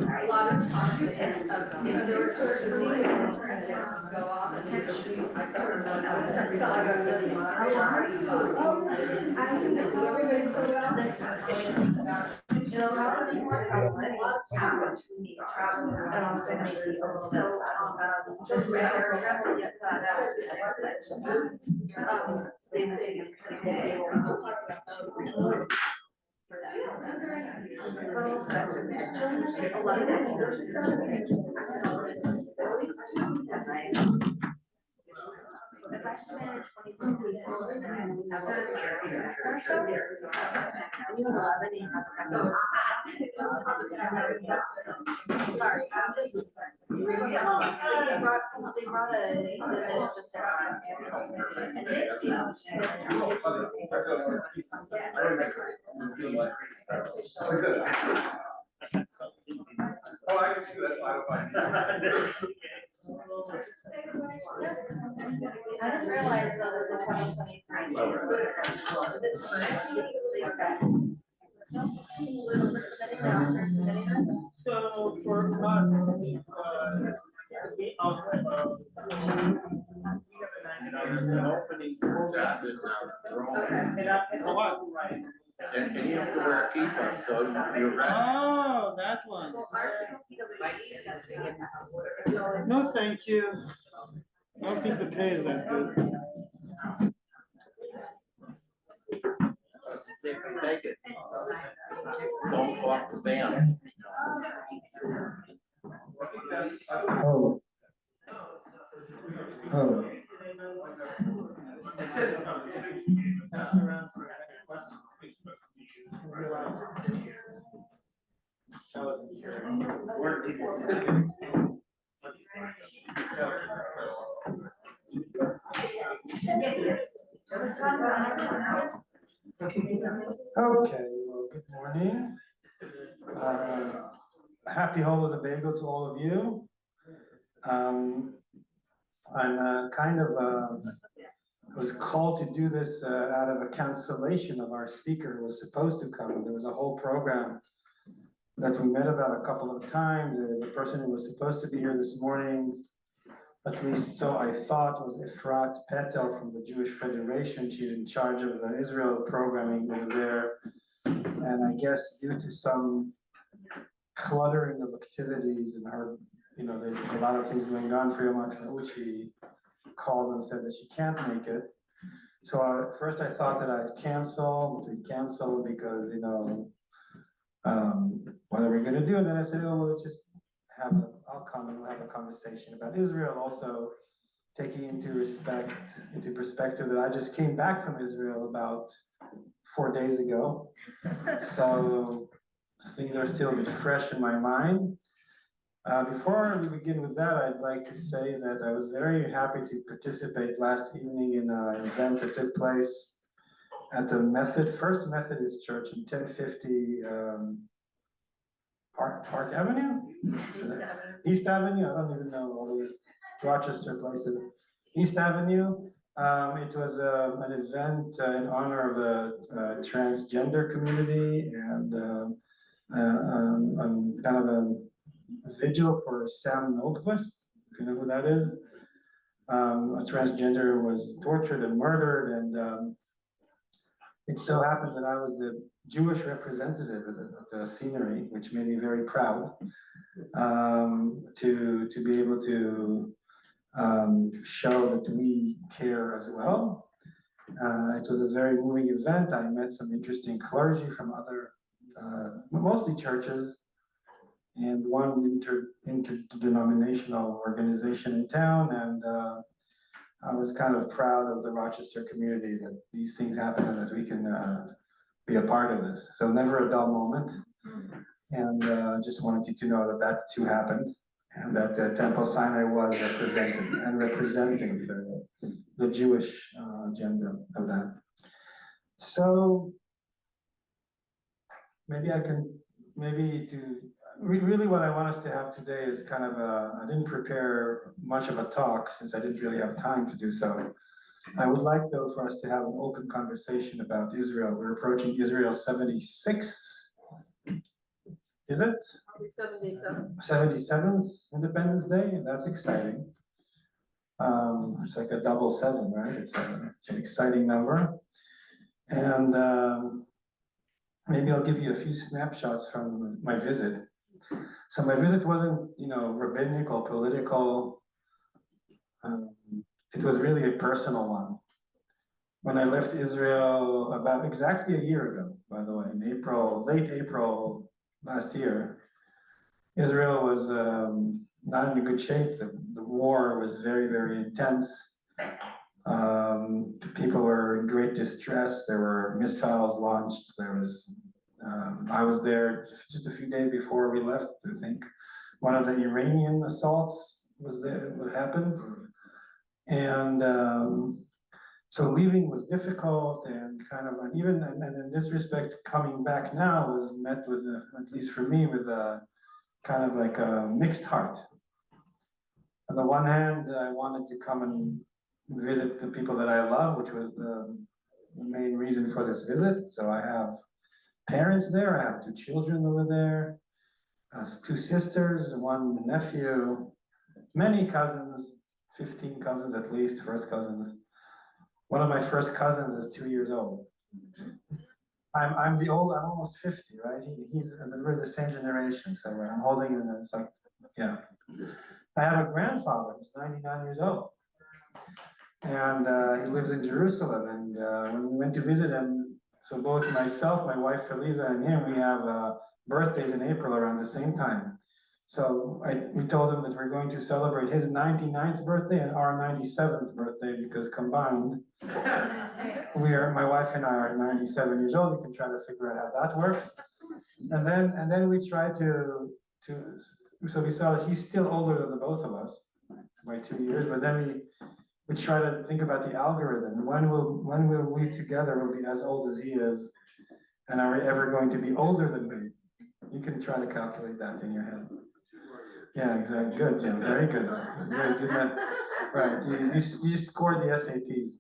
A lot of talking there were certain go off and I sort of felt like I was really Oh, I can see that. I didn't realize that was a 2023. So for us, we also Opening job is and you have to wear a kippah, so you're right. oh, that one. No, thank you. I don't think the pay is that good. See if you take it. Don't walk the van. Oh. Oh. Pass around for questions. Okay, well, good morning. Happy Hole of the Bagel to all of you. I'm was called to do this out of a cancellation of our speaker who was supposed to come. There was a whole program that we met about a couple of times. The person who was supposed to be here this morning, at least so I thought, was Efrat Petel from the Jewish Federation. She's in charge of the Israel programming over there. And I guess due to some cluttering of activities and her, there's a lot of things going on for Yom Ha'atzmaut, she called and said that she can't make it. So first I thought that I'd cancel, but we canceled because, what are we going to do? And then I said, oh, well, let's just I'll come and we'll have a conversation about Israel, also taking into perspective that I just came back from Israel about 4 days ago. So things are still a bit fresh in my mind. Before we begin with that, I'd like to say that I was very happy to participate last evening in an event that took place at the First Methodist Church in 1050 Park Avenue? East Avenue? I don't even know all these Rochester places. East Avenue. It was an event in honor of the transgender community and kind of a vigil for Sam Noldquist, if you know who that is. A transgender was tortured and murdered, and it so happened that I was the Jewish representative at the scenery, which made me very proud to be able to show that we care as well. It was a very moving event. I met some interesting clergy from other, mostly churches, and one interdenominational organization in town, and I was kind of proud of the Rochester community that these things happen and that we can be a part of this. So never a dull moment, and just wanted you to know that that too happened, and that Temple Sinai was representing the Jewish agenda of that. So maybe really what I want us to have today is kind of I didn't prepare much of a talk since I didn't really have time to do so. I would like though for us to have an open conversation about Israel. We're approaching Israel's 76th, is it? 77th Independence Day, that's exciting. It's like a double seven, right? It's an exciting number. And maybe I'll give you a few snapshots from my visit. So my visit wasn't, rabbinic or political. It was really a personal one. When I left Israel about exactly a year ago, by the way, in April, late April last year, Israel was not in a good shape. The war was very, very intense. People were in great distress. There were missiles launched. I was there just a few days before we left. I think one of the Iranian assaults was there. What happened, and so leaving was difficult and kind of uneven. And in this respect, coming back now was met with, at least for me, with a kind of like a mixed heart. On the one hand, I wanted to come and visit the people that I love, which was the main reason for this visit. So I have parents there, I have two children over there, two sisters, one nephew, many cousins, 15 cousins at least, first cousins. One of my first cousins is 2 years old. I'm almost 50, right? We're the same generation, so I'm holding it, and it's like, yeah. I have a grandfather who's 99 years old. And he lives in Jerusalem, and when we went to visit him, so both myself, my wife Feliza, and him, we have birthdays in April around the same time. So we told him that we're going to celebrate his 99th birthday and our 97th birthday, because combined, my wife and I are 97 years old. You can try to figure out how that works. And then we try so we saw that he's still older than the both of us by 2 years, but then we try to think about the algorithm. When will we together will be as old as he is, and are we ever going to be older than him? You can try to calculate that in your head. Yeah, exactly. Good, Jim. Very good. Very good. Right. You scored the SATs.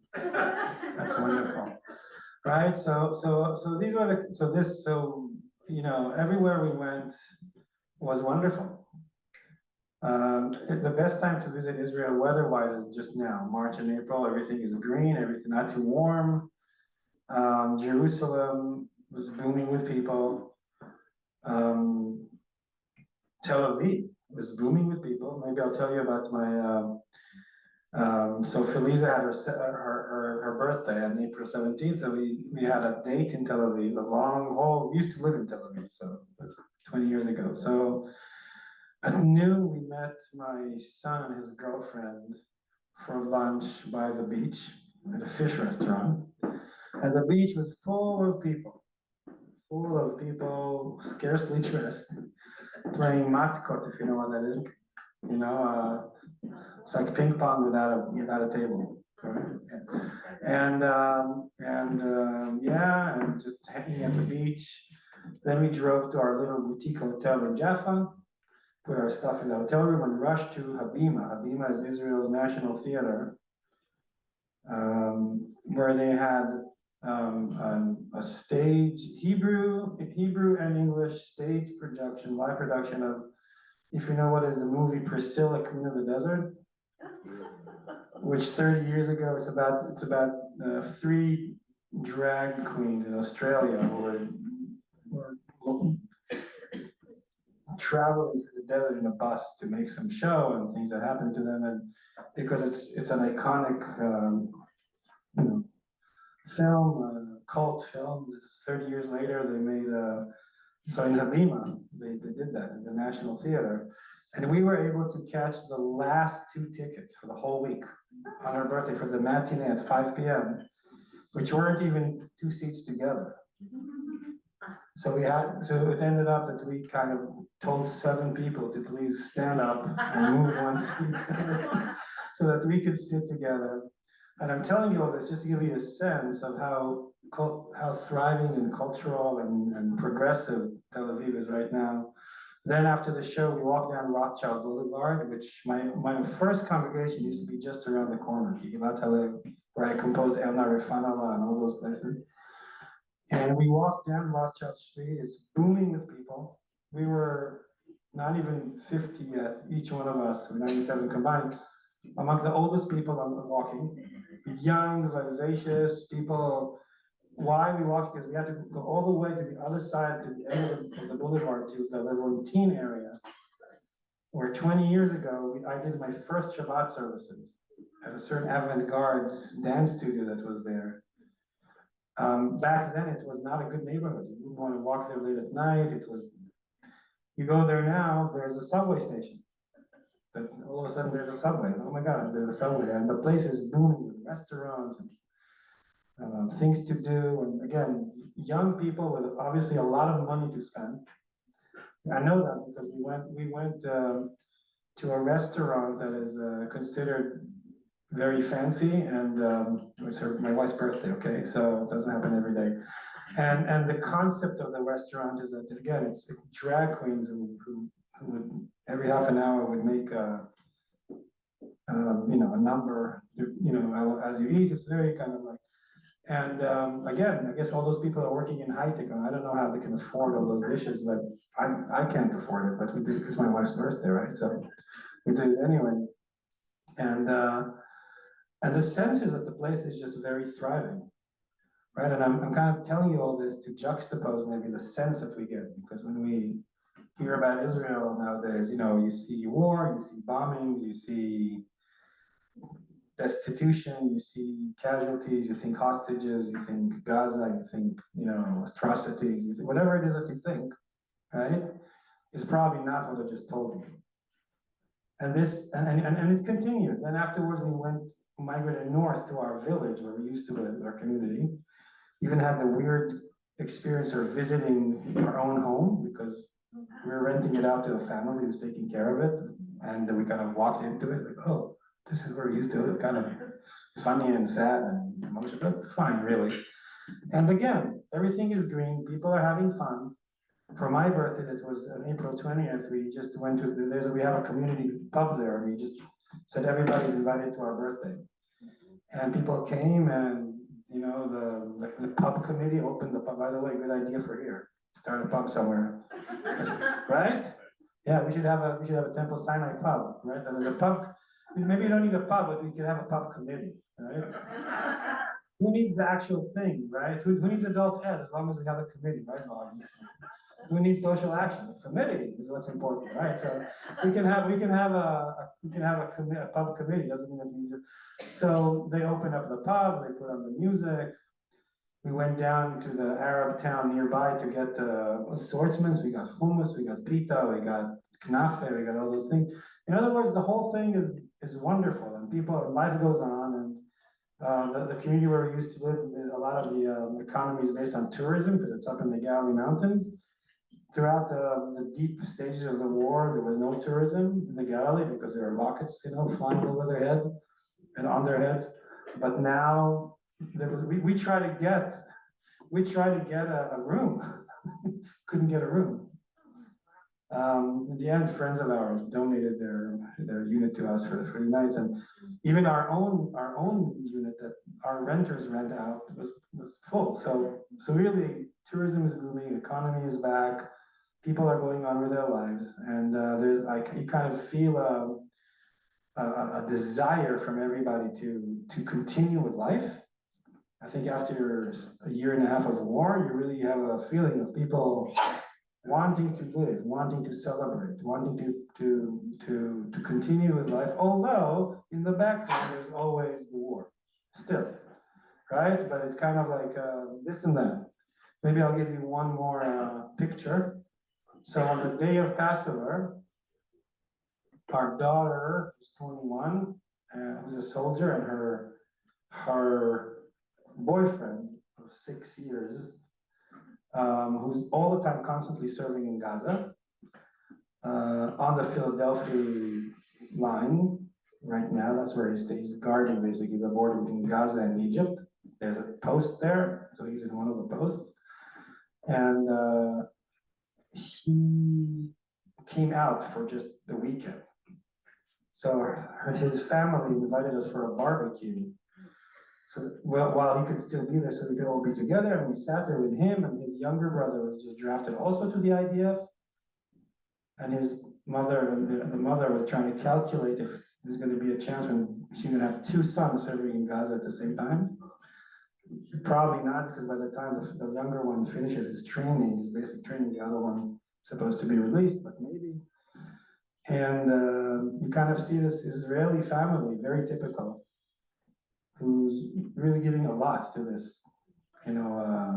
That's wonderful. Right. So these were everywhere we went was wonderful. The best time to visit Israel weather-wise is just now, March and April. Everything is green, everything not too warm. Jerusalem was booming with people. Tel Aviv was booming with people. Maybe I'll tell you about my. So Feliza had her birthday on April 17th, so we had a date in Tel Aviv, a long haul. We used to live in Tel Aviv, so it was 20 years ago. So at noon, we met my son and his girlfriend for lunch by the beach at a fish restaurant. And the beach was full of people, scarcely dressed, playing matkot, if you know what that is. It's like ping pong without a table. Right? And just hanging at the beach. Then we drove to our little boutique hotel in Jaffa, put our stuff in the hotel room, and rushed to Habima. Habima is Israel's national theater, where they had a stage, Hebrew and English stage production, live production of, if you know what is the movie Priscilla, Queen of the Desert, which 30 years ago, it's about 3 drag queens in Australia who were traveling through the desert in a bus to make some show and things that happened to them, and because it's an iconic film, cult film. 30 years later, they made so in Habima, they did that in the National Theater, and we were able to catch the last 2 tickets for the whole week on our birthday for the matinee at 5 p.m., which weren't even 2 seats together. So it ended up that we kind of told 7 people to please stand up and move 1 seat so that we could sit together. And I'm telling you all this just to give you a sense of how thriving and cultural and progressive Tel Aviv is right now. Then after the show, we walked down Rothschild Boulevard, which my first congregation used to be just around the corner, where I composed El Narefanala and all those places. And we walked down Rothschild Street, it's booming with people. We were not even 50 yet, each one of us, 97 combined, among the oldest people walking, young, vivacious people. Why we walked? Because we had to go all the way to the other side, to the end of the boulevard, to the Levantine area, where 20 years ago, I did my first Shabbat services at a certain avant-garde dance studio that was there. Back then, it was not a good neighborhood. You wouldn't want to walk there late at night. You go there now, there's a subway station. But all of a sudden, there's a subway. Oh my God, there's a subway. And the place is booming with restaurants and things to do. And again, young people with obviously a lot of money to spend. I know that because we went to a restaurant that is considered very fancy, and it's my wife's birthday, okay? So it doesn't happen every day. And the concept of the restaurant is that, again, it's drag queens who would every half an hour would make a number, as you eat. It's very kind of like, and again, I guess all those people are working in high tech, and I don't know how they can afford all those dishes, but I can't afford it, but we did because my wife's birthday, right? So we did it anyways. And the sense is that the place is just very thriving, right? And I'm kind of telling you all this to juxtapose maybe the sense that we get, because when we hear about Israel nowadays, you see war, you see bombings, you see destitution, you see casualties, you think hostages, you think Gaza, you think, atrocities, you think, whatever it is that you think, right? Is probably not what I just told you. And it continued. Then afterwards we migrated north to our village where we used to live, our community. Even had the weird experience of visiting our own home because we were renting it out to a family who was taking care of it. And we kind of walked into it like, oh, this is where we used to live, kind of funny and sad and emotional, but fine, really. And again, everything is green, people are having fun. For my birthday, that was on April 20th, we just went to, we have a community pub there, and we just said everybody's invited to our birthday. And people came, and the pub committee opened the pub. By the way, good idea for here. Start a pub somewhere, right? Yeah, we should have a Temple Sinai pub, right? And the pub, maybe you don't need a pub, but we could have a pub committee, right? Who needs the actual thing, right? Who needs adult ed as long as we have a committee, right? Who needs social action? The committee is what's important, right? So we can have a pub committee. Doesn't mean that we do. So they opened up the pub. They put on the music. We went down to the Arab town nearby to get assortments. We got hummus, we got pita, we got knafe, we got all those things. In other words, the whole thing is wonderful, and life goes on. And the community where we used to live, a lot of the economy is based on tourism because it's up in the Galilee Mountains. Throughout the deep stages of the war, there was no tourism in the Galilee because there were rockets, flying over their heads and on their heads. But now we try to get a room, couldn't get a room. In the end, friends of ours donated their unit to us for the 3 nights, and even our own unit that our renters rent out was full. So really, tourism is booming, economy is back. People are going on with their lives, and you kind of feel a desire from everybody to continue with life. I think after a year and a half of war, you really have a feeling of people wanting to live, wanting to celebrate, wanting to continue with life. Although in the background there's always the war, still, right? But it's kind of like this and that. Maybe I'll give you one more picture. So on the day of Passover, our daughter, who's 21, who's a soldier, and her boyfriend of 6 years, who's all the time constantly serving in Gaza, on the Philadelphia line right now. That's where he stays, guarding basically the border between Gaza and Egypt. There's a post there, so he's in one of the posts. And he came out for just the weekend. So his family invited us for a barbecue. So while he could still be there, so we could all be together, and we sat there with him, and his younger brother was just drafted also to the IDF. And his mother, and the mother was trying to calculate if there's going to be a chance when she's going to have two sons serving in Gaza at the same time. Probably not, because by the time the younger one finishes his training, his basic training, the other one is supposed to be released, but maybe. And you kind of see this Israeli family, very typical, who's really giving a lot to this,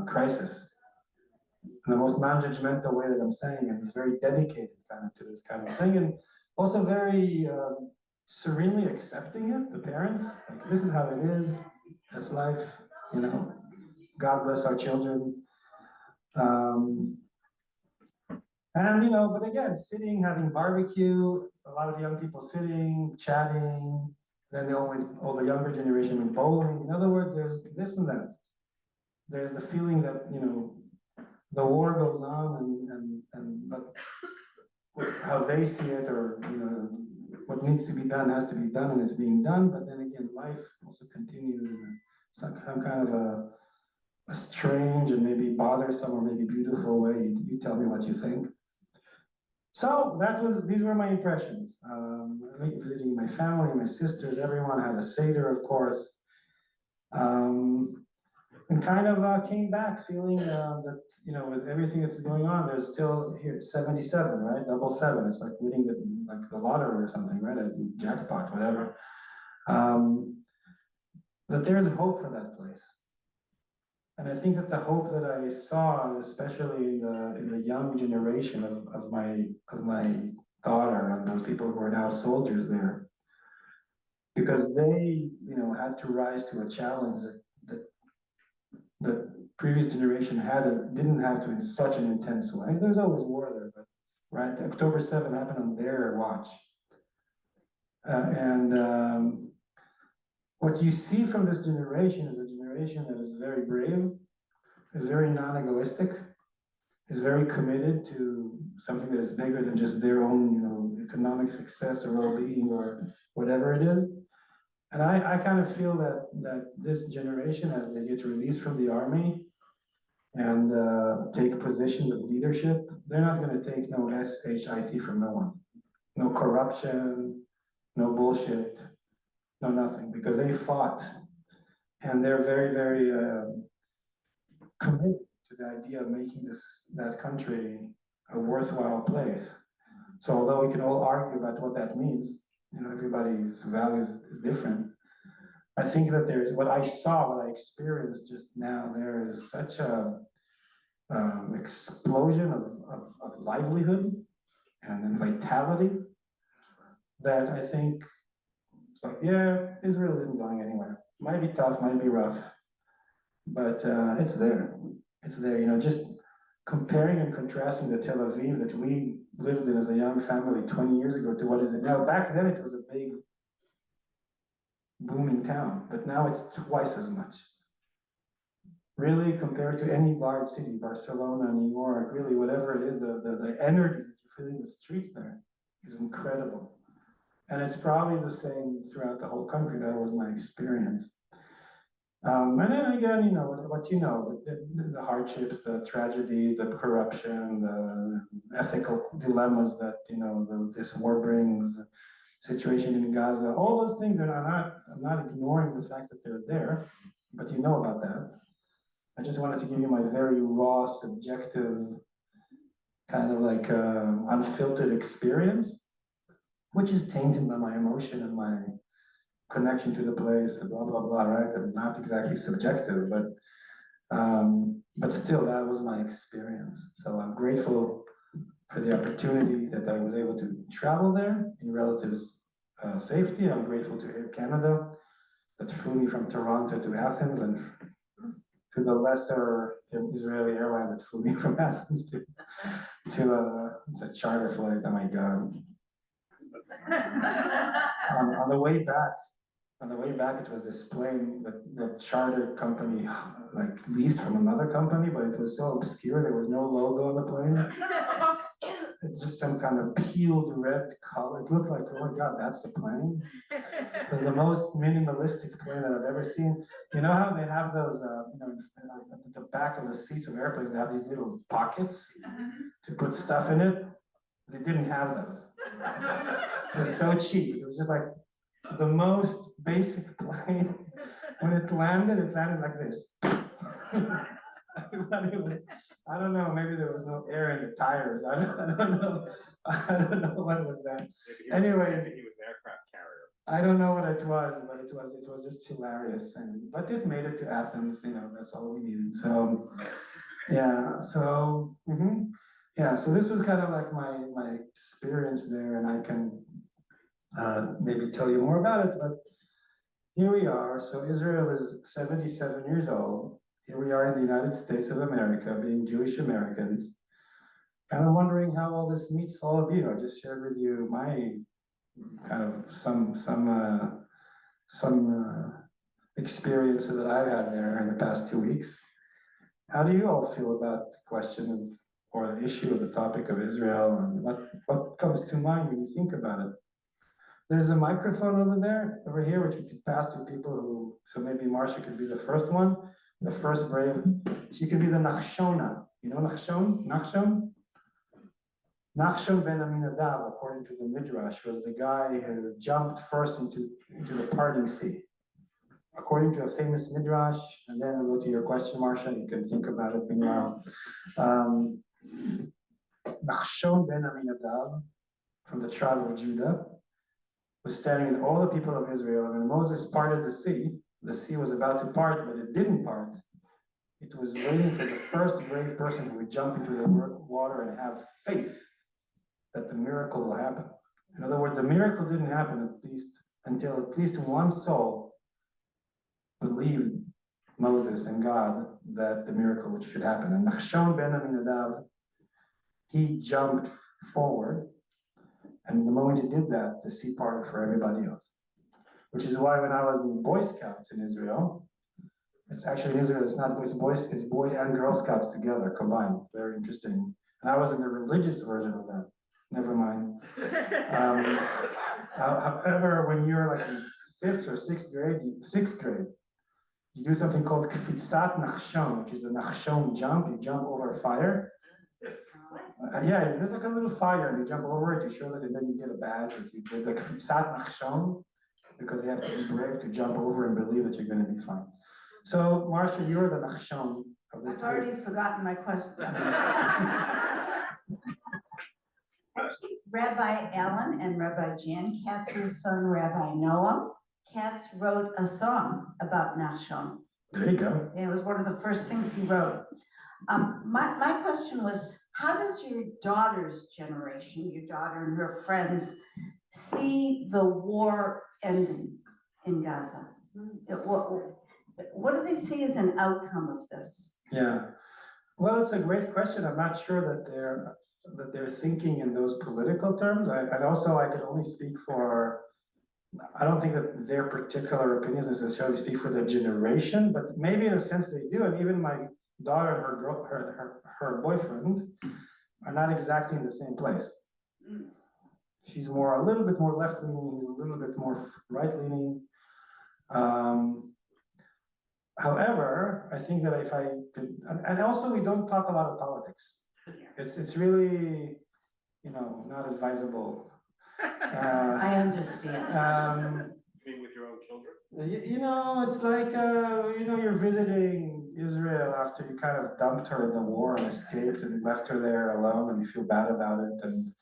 crisis. In the most non-judgmental way that I'm saying it, he's very dedicated kind of to this kind of thing, and also very serenely accepting it, the parents, like this is how it is, that's life, God bless our children. But again, sitting, having barbecue, a lot of young people sitting, chatting, then all the younger generation went bowling. In other words, there's this and that. There's the feeling that, the war goes on but how they see it, or, what needs to be done has to be done, and it's being done. But then again, life also continues in some kind of a strange and maybe bothersome or maybe beautiful way. You tell me what you think. So these were my impressions. Visiting my family, my sisters, everyone had a Seder, of course. And kind of came back feeling that, with everything that's going on, there's still here 77, right? Double seven. It's like winning the lottery or something, right? A jackpot, whatever. That there's hope for that place. And I think that the hope that I saw, especially in the young generation of my daughter and those people who are now soldiers there, because they, had to rise to a challenge that the previous generation didn't have to in such an intense way. There's always war there, but right, October 7th happened on their watch. What you see from this generation is a generation that is very brave, is very non-egoistic, is very committed to something that is bigger than just their own, economic success or well-being or whatever it is. And I kind of feel that this generation, as they get released from the army and take positions of leadership, they're not going to take no SHIT from no one. No corruption, no bullshit, no nothing, because they fought. And they're very, very committed to the idea of making that country a worthwhile place. So although we can all argue about what that means, everybody's values is different. I think that there's what I experienced just now, there is such a explosion of livelihood and vitality that I think it's like, yeah, Israel isn't going anywhere. Might be tough, might be rough, but it's there. It's there, just comparing and contrasting the Tel Aviv that we lived in as a young family 20 years ago to what is it now. Back then it was a big booming town, but now it's twice as much. Really, compared to any large city, Barcelona, New York, really whatever it is, the energy that you feel in the streets there is incredible. And it's probably the same throughout the whole country. That was my experience. And then again, the hardships, the tragedies, the corruption, the ethical dilemmas that, this war brings, the situation in Gaza, all those things that I'm not ignoring the fact that they're there, but you know about that. I just wanted to give you my very raw, subjective, kind of like unfiltered experience, which is tainted by my emotion and my connection to the place, and blah, blah, blah, right? And not exactly subjective, but still, that was my experience. So I'm grateful for the opportunity that I was able to travel there in relative safety. I'm grateful to Air Canada that flew me from Toronto to Athens, and to the lesser Israeli airline that flew me from Athens to it's a charter flight. Oh my God. On the way back, it was this plane that the charter company leased from another company, but it was so obscure, there was no logo on the plane. it's just some kind of peeled red color. It looked like, oh my God, that's the plane. It was the most minimalistic plane that I've ever seen. You know how they have those, at the back of the seats of airplanes, they have these little pockets to put stuff in it. They didn't have those. It was so cheap. It was just like the most basic plane. When it landed like this. But it was, I don't know, maybe there was no air in the tires. I don't know. I don't know what was that. Anyways, He was an aircraft carrier. I don't know what it was, but it was just hilarious. But it made it to Athens, that's all we needed. So yeah, so yeah, so this was kind of like my experience there, and I can maybe tell you more about it, but here we are. So Israel is 77 years old. Here we are in the United States of America, being Jewish Americans. Kind of wondering how all this meets all of you. I just shared with you my kind of some experiences that I've had there in the past 2 weeks. How do you all feel about the question or the issue of the topic of Israel, and what comes to mind when you think about it? There's a microphone over here, which we could pass to people who, so maybe Marcia could be the first one, the first brave. She could be the Nachshona. You know Nachshon? Nachshon? Nachshon ben Aminadab, according to the Midrash, was the guy who jumped first into the parting sea. According to a famous Midrash, and then we'll go to your question, Marcia, you can think about it meanwhile. Nachshon ben Aminadab, from the tribe of Judah, was standing with all the people of Israel, and when Moses parted the sea was about to part, but it didn't part. It was waiting for the first brave person who would jump into the water and have faith that the miracle will happen. In other words, the miracle didn't happen until at least one soul believed Moses and God that the miracle which should happen. And Nachshon ben Aminadab, he jumped forward. And the moment he did that, the sea parted for everybody else. Which is why when I was in Boy Scouts in Israel, it's actually in Israel, it's not it's boys and Girl Scouts together, combined. Very interesting. And I was in the religious version of that. Never mind. However, when you're like in 5th or 6th grade, you do something called Kfitzat Nachshon, which is a Nachshon jump. You jump over fire. Yeah, there's like a little fire, and you jump over it, you show that, and then you get a badge. You get like Kfitzat Nachshon, because you have to be brave to jump over and believe that you're going to be fine. So, Marcia, you're the Nachshon of this. I've already forgotten my question. Rabbi Allen and Rabbi Jan Katz's son, Rabbi Noah Katz, wrote a song about Nachshon. There you go. And it was one of the first things he wrote. My question was, how does your daughter's generation, your daughter and her friends, see the war ending in Gaza? What do they see as an outcome of this? Yeah, well, it's a great question. I'm not sure that they're thinking in those political terms. I can only speak for, I don't think that their particular opinions necessarily speak for the generation, but maybe in a sense they do. And even my daughter and her boyfriend are not exactly in the same place. She's a little bit more left-leaning, he's a little bit more right-leaning. However, I think that if I could, and also we don't talk a lot of politics. It's really, not advisable. I understand. Being with your own children? It's like, you're visiting Israel after you kind of dumped her in the war and escaped and left her there alone, and you feel bad about it, and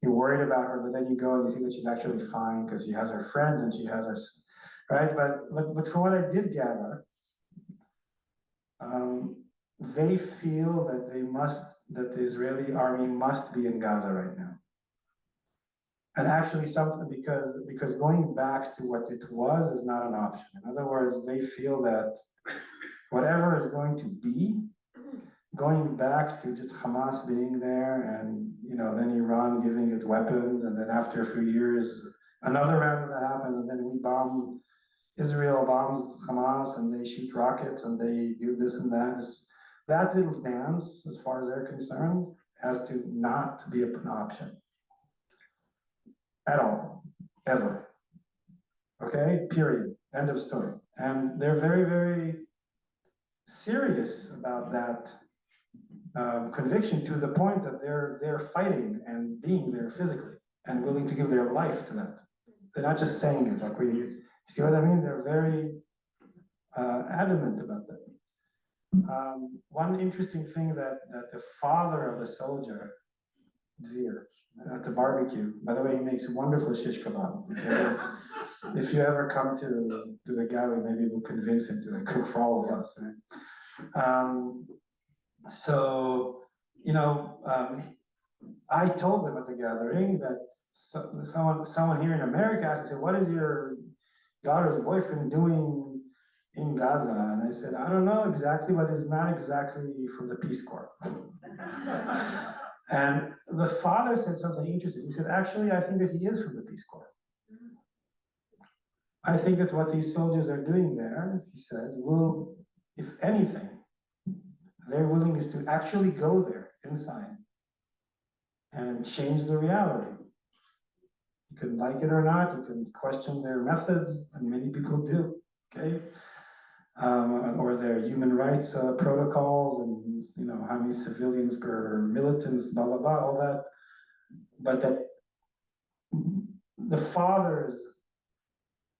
you're worried about her, but then you go and you see that she's actually fine because she has her friends and she has her, right? But from what I did gather, they feel that the Israeli army must be in Gaza right now. And actually something, because going back to what it was is not an option. In other words, they feel that whatever is going to be, going back to just Hamas being there and, then Iran giving it weapons, and then after a few years, another round of that happened, and then Israel bombs Hamas, and they shoot rockets, and they do this and that. That little dance, as far as they're concerned, has to not be an option. At all, ever. Okay, period, end of story. And they're very, very serious about that conviction, to the point that they're fighting and being there physically and willing to give their life to that. They're not just saying it, like we, see what I mean? They're very adamant about that. One interesting thing that the father of the soldier, Dvir, at the barbecue, by the way, he makes wonderful shish kebab. If you ever come to the galley, maybe we'll convince him to cook for all of us, right? So, you know, I told them at the gathering that someone here in America asked me, said, what is your daughter's boyfriend doing in Gaza? And I said, I don't know exactly, but he's not exactly from the Peace Corps. And the father said something interesting. He said, actually, I think that he is from the Peace Corps. I think that what these soldiers are doing there, he said, will, if anything, their willingness to actually go there inside and change the reality. You can like it or not, you can question their methods, and many people do, okay? Or their human rights protocols, and you know, how many civilians per militants, blah, blah, blah, all that. But that the father's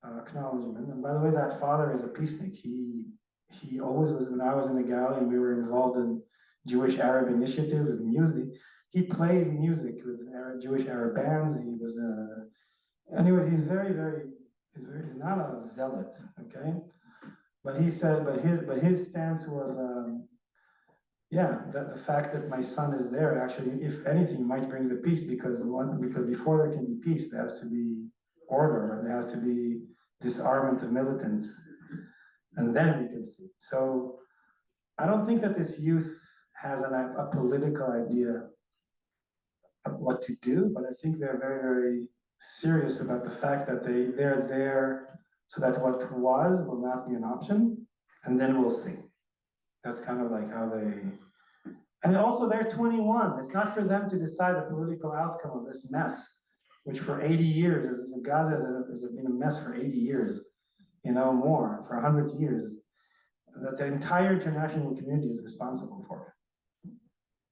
acknowledgement, and by the way, that father is a peacenik. He always was, when I was in the galley and we were involved in Jewish Arab initiative with music, he plays music with Jewish Arab bands. He was anyway, he's he's not a zealot, okay? But he said, but his stance was, yeah, that the fact that my son is there actually, if anything, might bring the peace, because before there can be peace, there has to be order, and there has to be disarmament of militants, and then we can see. So I don't think that this youth has a political idea of what to do, but I think they're very, very serious about the fact that they're there so that what was will not be an option, and then we'll see. That's kind of like how they, and also they're 21. It's not for them to decide the political outcome of this mess, which for 80 years, Gaza has been a mess for 80 years, you know, more, for 100 years, that the entire international community is responsible for.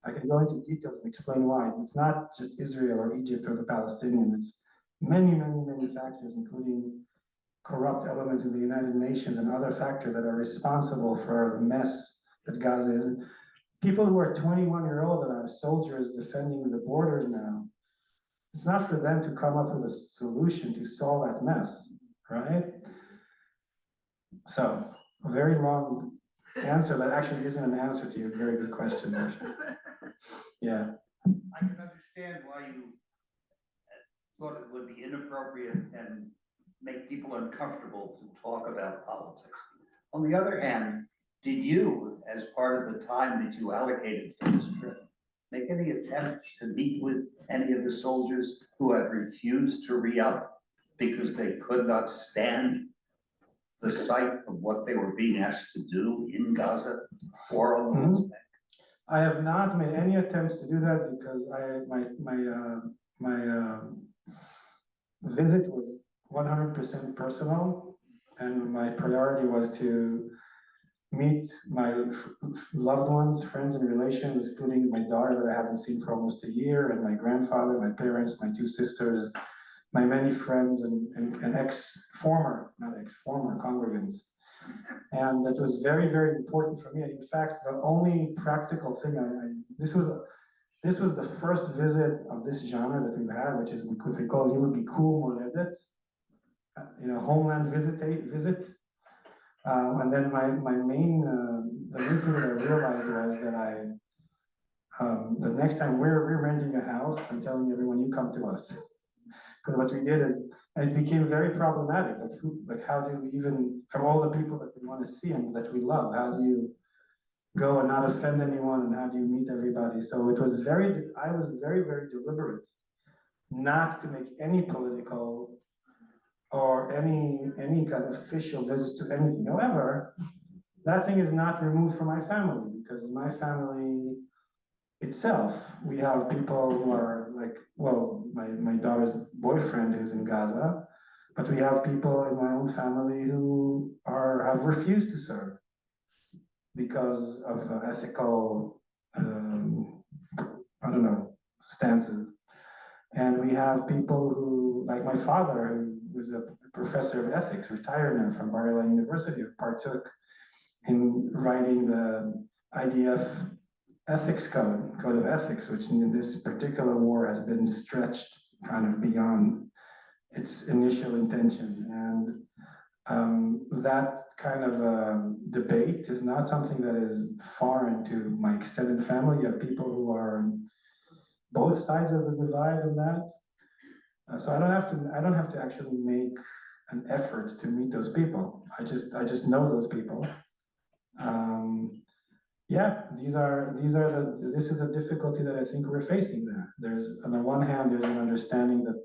I can go into details and explain why. It's not just Israel or Egypt or the Palestinians. It's many, many, many factors, including corrupt elements in the United Nations and other factors that are responsible for the mess that Gaza is. People who are 21-year-old and are soldiers defending the borders now, it's not for them to come up with a solution to solve that mess, right? So, a very long answer that actually isn't an answer to your very good question, Moshe. Yeah. I can understand why you thought it would be inappropriate and make people uncomfortable to talk about politics. On the other hand, did you, as part of the time that you allocated for this trip, make any attempt to meet with any of the soldiers who have refused to re-up because they could not stand the sight of what they were being asked to do in Gaza or on the West Bank? I have not made any attempts to do that because my visit was 100% personal, and my priority was to meet my loved ones, friends and relations, including my daughter that I haven't seen for almost a year, and my grandfather, my parents, my two sisters, my many friends and former congregants. And that was very, very important for me. In fact, the only practical thing this was the first visit of this genre that we've had, which is what we call Bikur Moledet, homeland visit. And then the main thing that I realized was that the next time we're renting a house, I'm telling everyone, you come to us. Because what we did is, and it became very problematic, like how do we even, from all the people that we want to see and that we love, how do you go and not offend anyone, and how do you meet everybody? So I was very, very deliberate not to make any political or any kind of official visits to anything. However, that thing is not removed from my family, because my family itself. We have people who are like, well, my daughter's boyfriend who's in Gaza, but we have people in my own family who have refused to serve because of ethical, I don't know, stances. And we have people who, like my father, who was a professor of ethics, retired now from Bagel University, who partook in writing the IDF ethics code of ethics, which in this particular war has been stretched kind of beyond its initial intention. And that kind of debate is not something that is foreign to my extended family. You have people who are on both sides of the divide of that. So I don't have to actually make an effort to meet those people. I just know those people. Yeah, this is the difficulty that I think we're facing there. There's, on the one hand, there's an understanding that,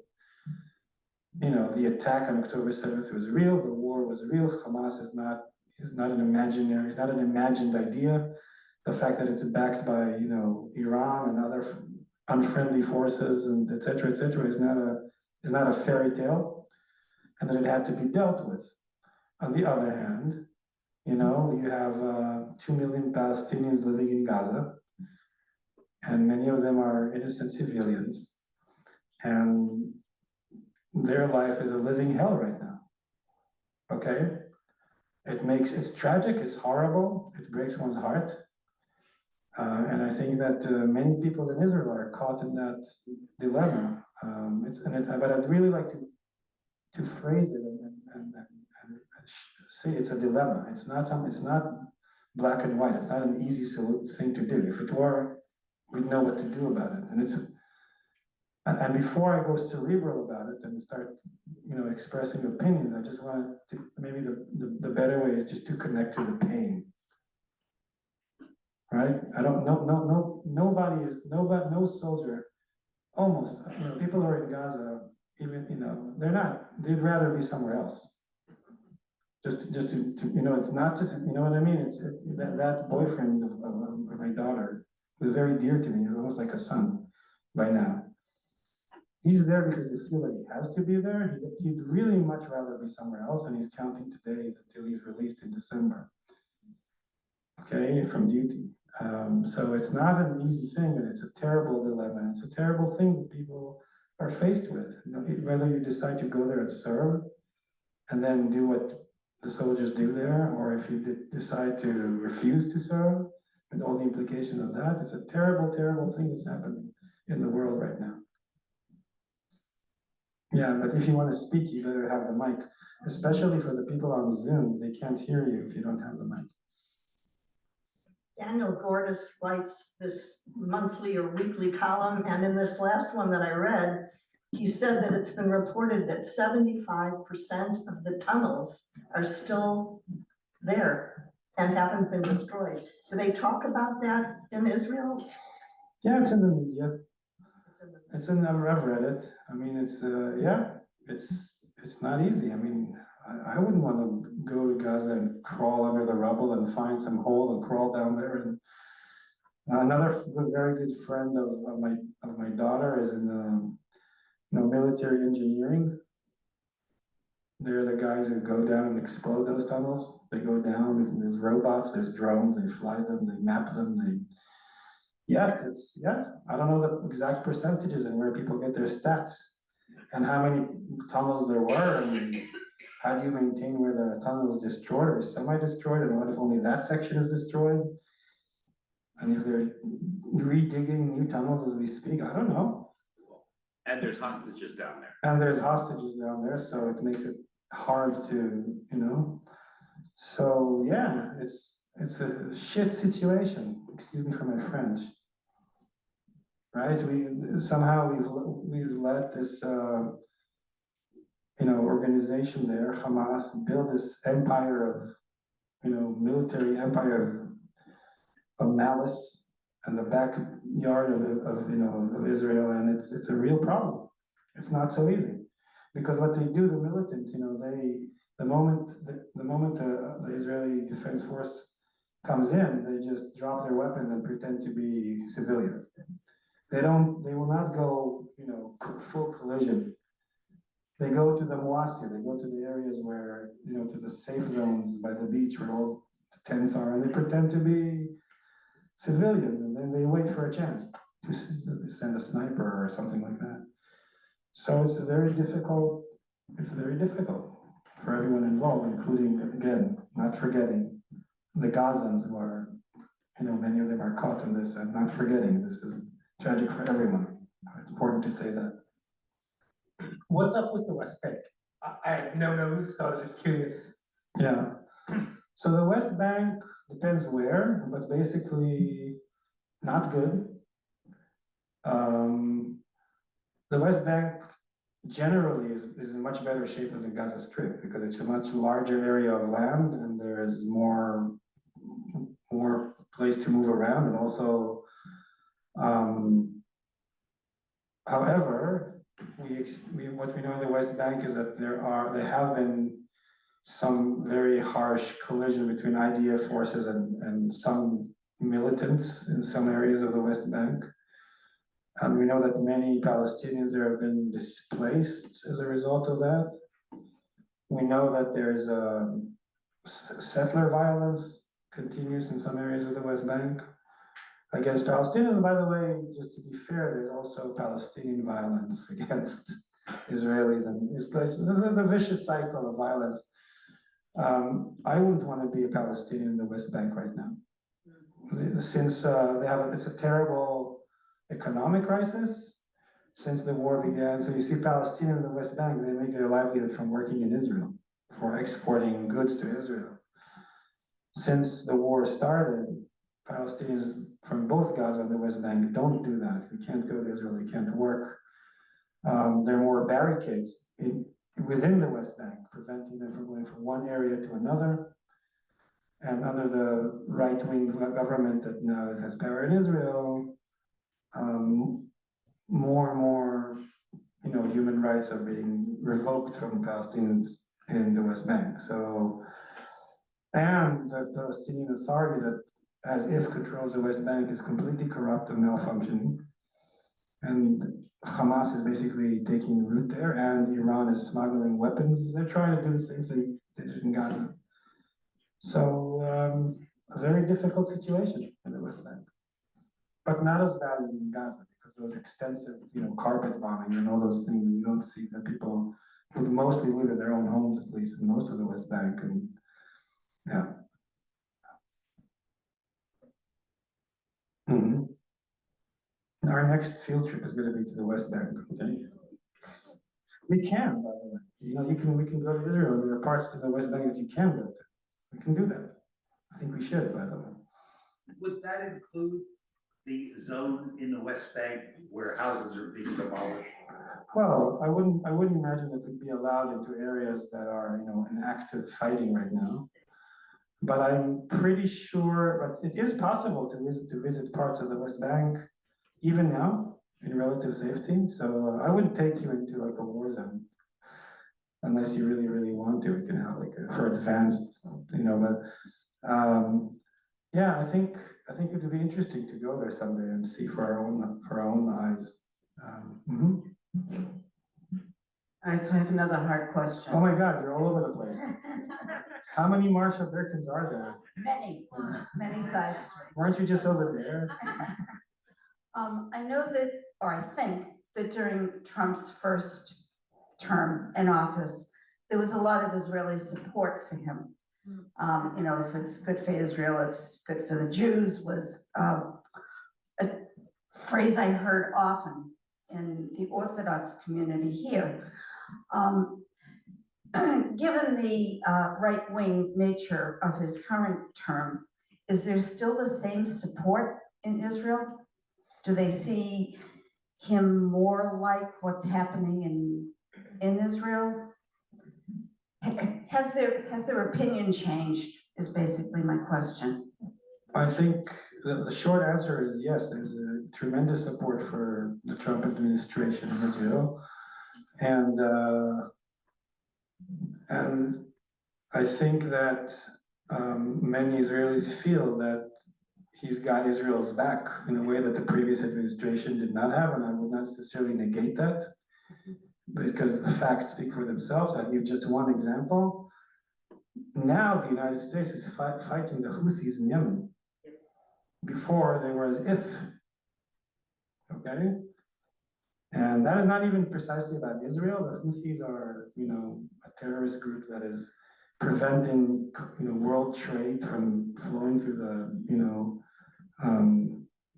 you know, the attack on October 7th was real, the war was real, Hamas is not an imaginary, it's not an imagined idea. The fact that it's backed by, you know, Iran and other unfriendly forces and et cetera, is not a fairy tale, and that it had to be dealt with. On the other hand, you know, you have 2 million Palestinians living in Gaza, and many of them are innocent civilians, and their life is a living hell right now. Okay? It's tragic, it's horrible, it breaks one's heart. And I think that many people in Israel are caught in that dilemma. But I'd really like to phrase it and say it's a dilemma. It's not black and white. It's not an easy thing to do. If it were, we'd know what to do about it. And before I go cerebral about it and start, you know, expressing opinions, I just want to, maybe the better way is just to connect to the pain. Right? I don't know, no soldier, almost, you know, people who are in Gaza, even, you know, they'd rather be somewhere else. Just to you know, it's not just, you know what I mean? It's that boyfriend of my daughter was very dear to me. He's almost like a son by now. He's there because they feel that he has to be there. He'd really much rather be somewhere else, and he's counting today until he's released in December. Okay, from duty. So it's not an easy thing, and it's a terrible dilemma. It's a terrible thing that people are faced with. You know, whether you decide to go there and serve, and then do what the soldiers do there, or if you decide to refuse to serve, and all the implications of that, it's a terrible, terrible thing that's happening in the world right now. Yeah, but if you want to speak, you better have the mic, especially for the people on Zoom. They can't hear you if you don't have the mic. Daniel Gordis writes this monthly or weekly column, and in this last one that I read, he said that it's been reported that 75% of the tunnels are still there and haven't been destroyed. Do they talk about that in Israel? Yeah, it's in the media. I've read it. I mean, it's not easy. I mean, I wouldn't want to go to Gaza and crawl under the rubble and find some hole and crawl down there. And another very good friend of my daughter is in military engineering. They're the guys who go down and explode those tunnels. They go down with these robots. There's drones. They fly them. They map them. I don't know the exact percentages and where people get their stats and how many tunnels there were, and how do you maintain where the tunnel is destroyed or semi-destroyed, and what if only that section is destroyed? And if they're redigging new tunnels as we speak, I don't know. And there's hostages down there. And there's hostages down there, so it makes it hard to, you know. So yeah, it's a shit situation. Excuse me for my French. Right? We've let this organization there, Hamas, build this empire of, military empire of malice and the backyard of Israel, and it's a real problem. It's not so easy because what they do, the militants, the moment the Israeli Defense Force comes in, they just drop their weapons and pretend to be civilians. They will not go, full collision. They go to the Moassi, they go to the areas where, to the safe zones by the beach where all the tents are, and they pretend to be civilians, and then they wait for a chance to send a sniper or something like that. So it's very difficult for everyone involved, including, again, not forgetting the Gazans who are, many of them are caught in this, and not forgetting this is tragic for everyone. It's important to say that. What's up with the West Bank? I had no notice, so I was just curious. Yeah, so the West Bank depends where, but basically not good. The West Bank generally is in much better shape than the Gaza Strip because it's a much larger area of land and there is more place to move around, and also, however, what we know in the West Bank is that there have been some very harsh collision between IDF forces and some militants in some areas of the West Bank. And we know that many Palestinians there have been displaced as a result of that. We know that there's settler violence continues in some areas of the West Bank against Palestinians. And by the way, just to be fair, there's also Palestinian violence against Israelis, and it's the vicious cycle of violence. I wouldn't want to be a Palestinian in the West Bank right now, since it's a terrible economic crisis since the war began. So you see Palestinians in the West Bank, they make their livelihood from working in Israel, for exporting goods to Israel. Since the war started, Palestinians from both Gaza and the West Bank don't do that. They can't go to Israel, they can't work. There are more barricades within the West Bank, preventing them from going from one area to another. And under the right-wing government that now has power in Israel, more and more, human rights are being revoked from Palestinians in the West Bank. So, and the Palestinian Authority that, as if controls the West Bank, is completely corrupt and malfunctioning. And Hamas is basically taking root there, and Iran is smuggling weapons. They're trying to do the same thing they did in Gaza. So, a very difficult situation in the West Bank. But not as bad as in Gaza, because those extensive, carpet bombing and all those things, you don't see that people would mostly live in their own homes, at least in most of the West Bank, and yeah. Our next field trip is going to be to the West Bank, okay? We can, by the way. We can go to Israel. There are parts to the West Bank that you can go to. We can do that. I think we should, by the way. Would that include the zone in the West Bank where houses are being demolished? Well, I wouldn't imagine that we'd be allowed into areas that are, in active fighting right now. But I'm pretty sure, but it is possible to visit parts of the West Bank, even now, in relative safety. So I wouldn't take you into like a war zone, unless you really, really want to. We can have for advanced, but yeah, I think it would be interesting to go there someday and see for our own eyes. All right, so I have another hard question. Oh my God, you're all over the place. How many Marshall Birkins are there? Many sides. Weren't you just over there? I know that, or I think that during Trump's first term in office, there was a lot of Israeli support for him. If it's good for Israel, it's good for the Jews, was a phrase I heard often in the Orthodox community here. Given the right-wing nature of his current term, is there still the same support in Israel? Do they see him more like what's happening in Israel? Has their opinion changed, is basically my question. I think the short answer is yes, there's a tremendous support for the Trump administration in Israel. And I think that many Israelis feel that he's got Israel's back in a way that the previous administration did not have, and I would not necessarily negate that, because the facts speak for themselves. I'll give just one example. Now the United States is fighting the Houthis in Yemen. Before they were as if, okay? And that is not even precisely about Israel. The Houthis are, a terrorist group that is preventing, world trade from flowing through the,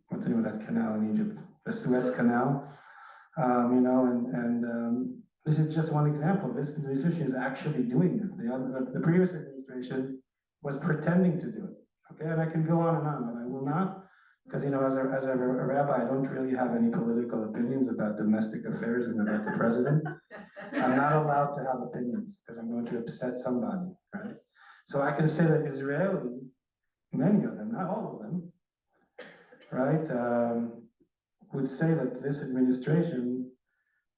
what's the name of that canal in Egypt? The Suez Canal. This is just one example. This administration is actually doing it. The previous administration was pretending to do it. Okay, and I can go on and on, but I will not, because as a rabbi, I don't really have any political opinions about domestic affairs and about the president. I'm not allowed to have opinions because I'm going to upset somebody, right? So I can say that Israelis, many of them, not all of them, right, would say that this administration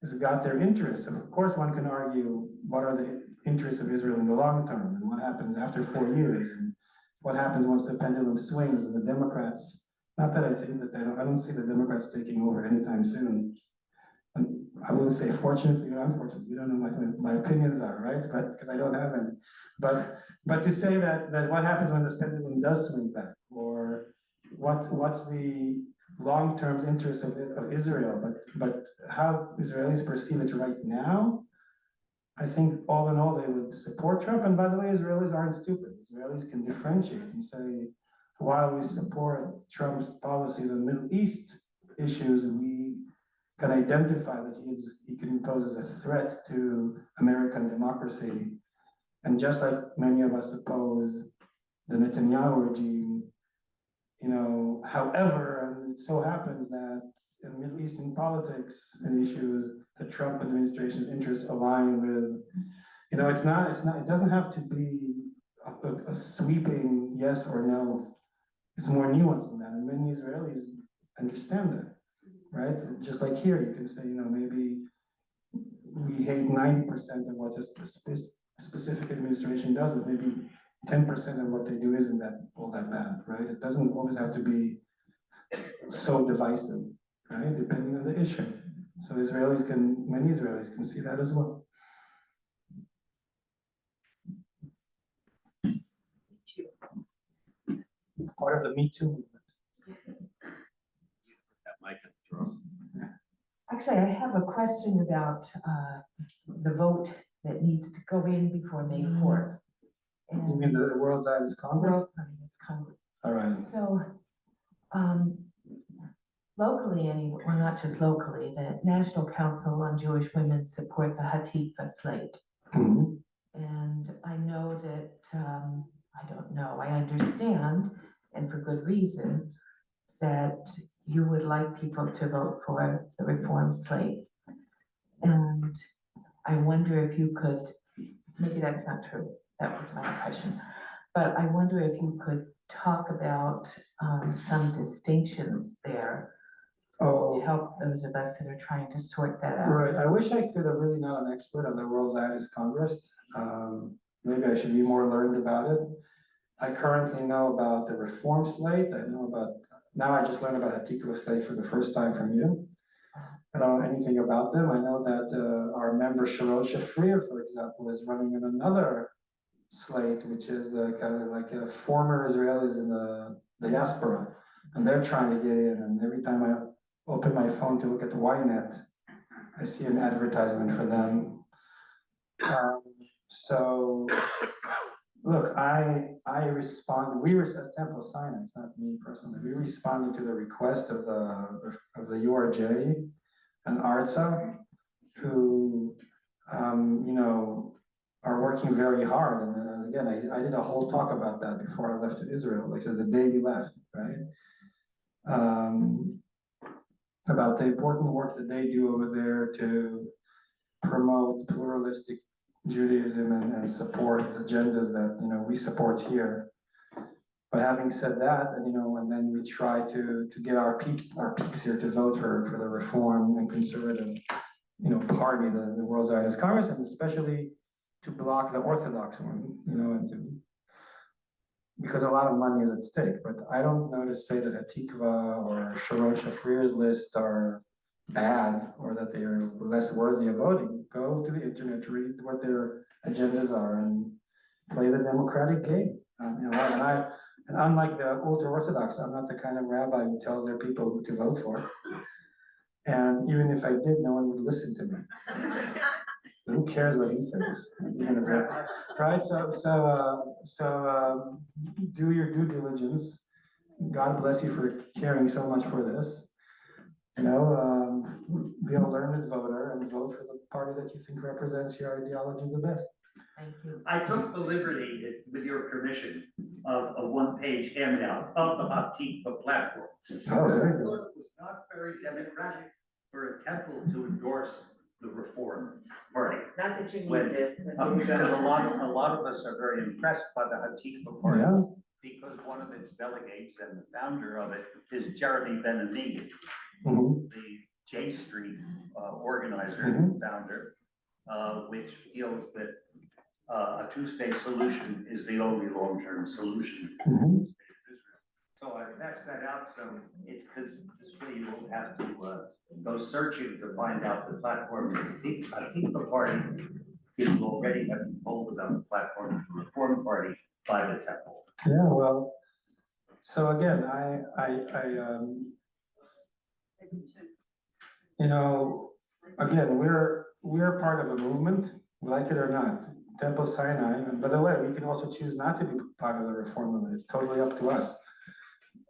has got their interests. And of course, one can argue what are the interests of Israel in the long term, and what happens after 4 years, and what happens once the pendulum swings, and the Democrats, not that I think that I don't see the Democrats taking over anytime soon. And I wouldn't say fortunately or unfortunately, you don't know what my opinions are, right? But because I don't have any. But to say that what happens when the pendulum does swing back, or what's the long-term interest of Israel, but how Israelis perceive it right now, I think all in all, they would support Trump. And by the way, Israelis aren't stupid. Israelis can differentiate and say, while we support Trump's policies on Middle East issues, we can identify that he can pose as a threat to American democracy. And just like many of us oppose the Netanyahu regime, however, and it so happens that in Middle Eastern politics and issues, the Trump administration's interests align with, it doesn't have to be a sweeping yes or no. It's more nuanced than that. And many Israelis understand that, right? Just like here, you can say, maybe we hate 90% of what this specific administration does, but maybe 10% of what they do isn't that all that bad, right? It doesn't always have to be so divisive, right? Depending on the issue. So many Israelis can see that as well. Part of the Me Too movement. That mic in the throat. Actually, I have a question about the vote that needs to go in before May 4th. You mean the World Zionist Congress? World Zionist Congress. All right. So, locally, well, not just locally, the National Council on Jewish Women support the Hatifa slate. Mm-hmm. And I know that, I understand, and for good reason, that you would like people to vote for the reform slate. And I wonder if you could, maybe that's not true, that was my impression, but I wonder if you could talk about some distinctions there to help those of us that are trying to sort that out. Right. I wish I could. I'm really not an expert on the World Zionist Congress. Maybe I should be more learned about it. I currently know about the reform slate. Now I just learned about a Tikva slate for the first time from you. I don't know anything about them. I know that our member Sharon Shafrir, for example, is running in another slate, which is the kind of like a former Israelis in the diaspora, and they're trying to get in. And every time I open my phone to look at the Ynet, I see an advertisement for them. So look, we were as Temple Sinai, it's not me personally, we responded to the request of the URJ and ARTSA, who, are working very hard. And again, I did a whole talk about that before I left to Israel, like the day we left, right? About the important work that they do over there to promote pluralistic Judaism and support agendas that we support here. But having said that, and then we try to get our peeps here to vote for the reform and conservative party, the World Zionist Congress, and especially to block the Orthodox one, and because a lot of money is at stake, but I don't know to say that Hatikva or Sharon Shafrir's list are bad or that they are less worthy of voting. Go to the internet, read what their agendas are and play the democratic game. And unlike the ultra-Orthodox, I'm not the kind of rabbi who tells their people who to vote for. And even if I did, no one would listen to me. Who cares what he thinks? Right, do your due diligence. God bless you for caring so much for this. Be a learned voter and vote for the party that you think represents your ideology the best. Thank you. I took the liberty, with your permission, of a one-page handout of the Hatikva platform. Oh, very good. It was not very democratic for a temple to endorse the Reform Party. Not that you When- need this, but. Because a lot of us are very impressed by the Hatikva Party. Yeah. Because one of its delegates and the founder of it is Jeremy Ben-Ami, Mhm. the J Street organizer, Mhm. founder, which feels that a two-state solution is the only long-term solution. Mhm. So I passed that out, so it's because this way you won't have to go searching to find out the platform. I think the party is already have been told about the platform of the Reform Party by the temple. Yeah, well, so again, again, we're part of a movement, like it or not. Temple Sinai, and by the way, we can also choose not to be part of the reform movement. It's totally up to us.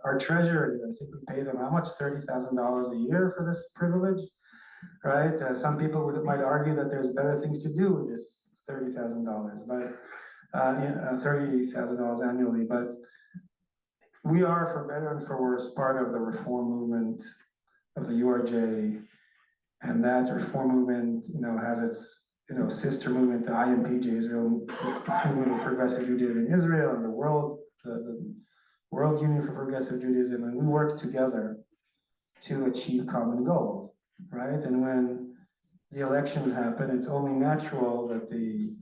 Our treasurer, I think we pay them how much? $30,000 a year for this privilege, right? Some people might argue that there's better things to do with this $30,000, but $30,000 annually. But we are, for better and for worse, part of the reform movement of the URJ, and that reform movement, has its sister movement, the IMPJ, Israel Movement of Progressive Judaism in Israel, and the World Union for Progressive Judaism, and we work together to achieve common goals, right? And when the elections happen, it's only natural that the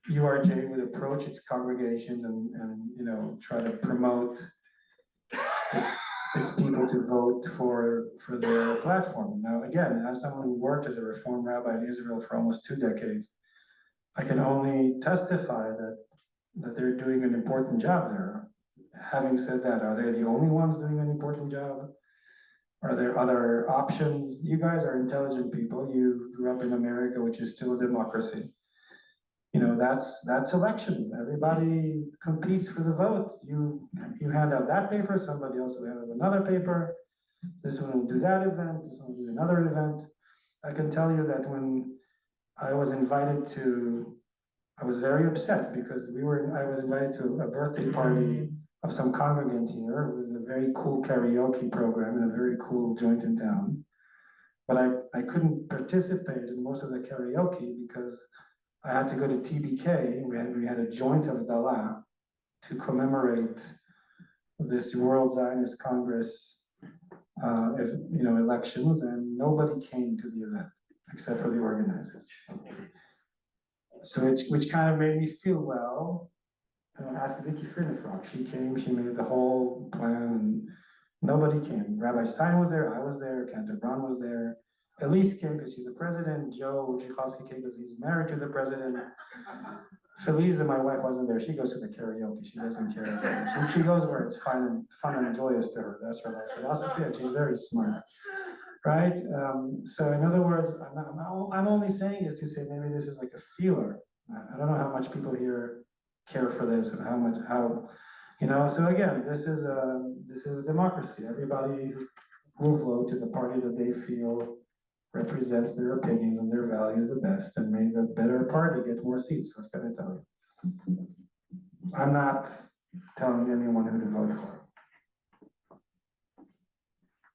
URJ would approach its congregations and try to promote its people to vote for their platform. Now, again, as someone who worked as a reform rabbi in Israel for almost 2 decades, I can only testify that they're doing an important job there. Having said that, are they the only ones doing an important job? Are there other options? You guys are intelligent people. You grew up in America, which is still a democracy. That's elections. Everybody competes for the vote. You hand out that paper, somebody else will hand out another paper. This one will do that event, this one will do another event. I can tell you that when I was invited to, I was very upset because I was invited to a birthday party of some congregant here with a very cool karaoke program and a very cool joint in town. But I couldn't participate in most of the karaoke because I had to go to TBK. We had a joint of Dalah to commemorate this World Zionist Congress, elections, and nobody came to the event except for the organizers. So which kind of made me feel well. I asked Vicky Finifrock. She came. She made the whole plan, and nobody came. Rabbi Stein was there. I was there. Cantor Brown was there. Elise came because she's the president. Joe Wojciechowski came because he's married to the president. Feliza, my wife, wasn't there. She goes to the karaoke. She doesn't care about it. She goes where it's fun and joyous to her. That's her life philosophy, and she's very smart, right? So in other words, I'm only saying it to say maybe this is like a feeler. I don't know how much people here care for this and how. So again, this is a democracy. Everybody will vote to the party that they feel represents their opinions and their values the best, and may the better party get more seats. What can I tell you? I'm not telling anyone who to vote for.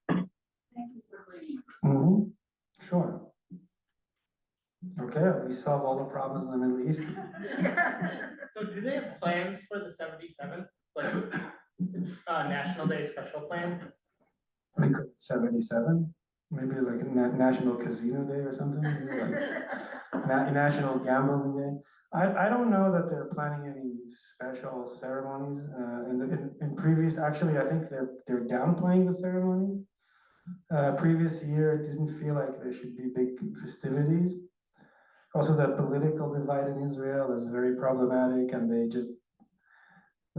Thank you for bringing. Sure. Okay, we solve all the problems in the Middle East. So do they have plans for the 77th, like National Day special plans? We could 77, maybe like a National Casino Day or something, maybe like National Gambling Day. I don't know that they're planning any special ceremonies, in previous, actually, I think they're downplaying the ceremonies. Previous year, it didn't feel like there should be big festivities. Also, the political divide in Israel is very problematic, and they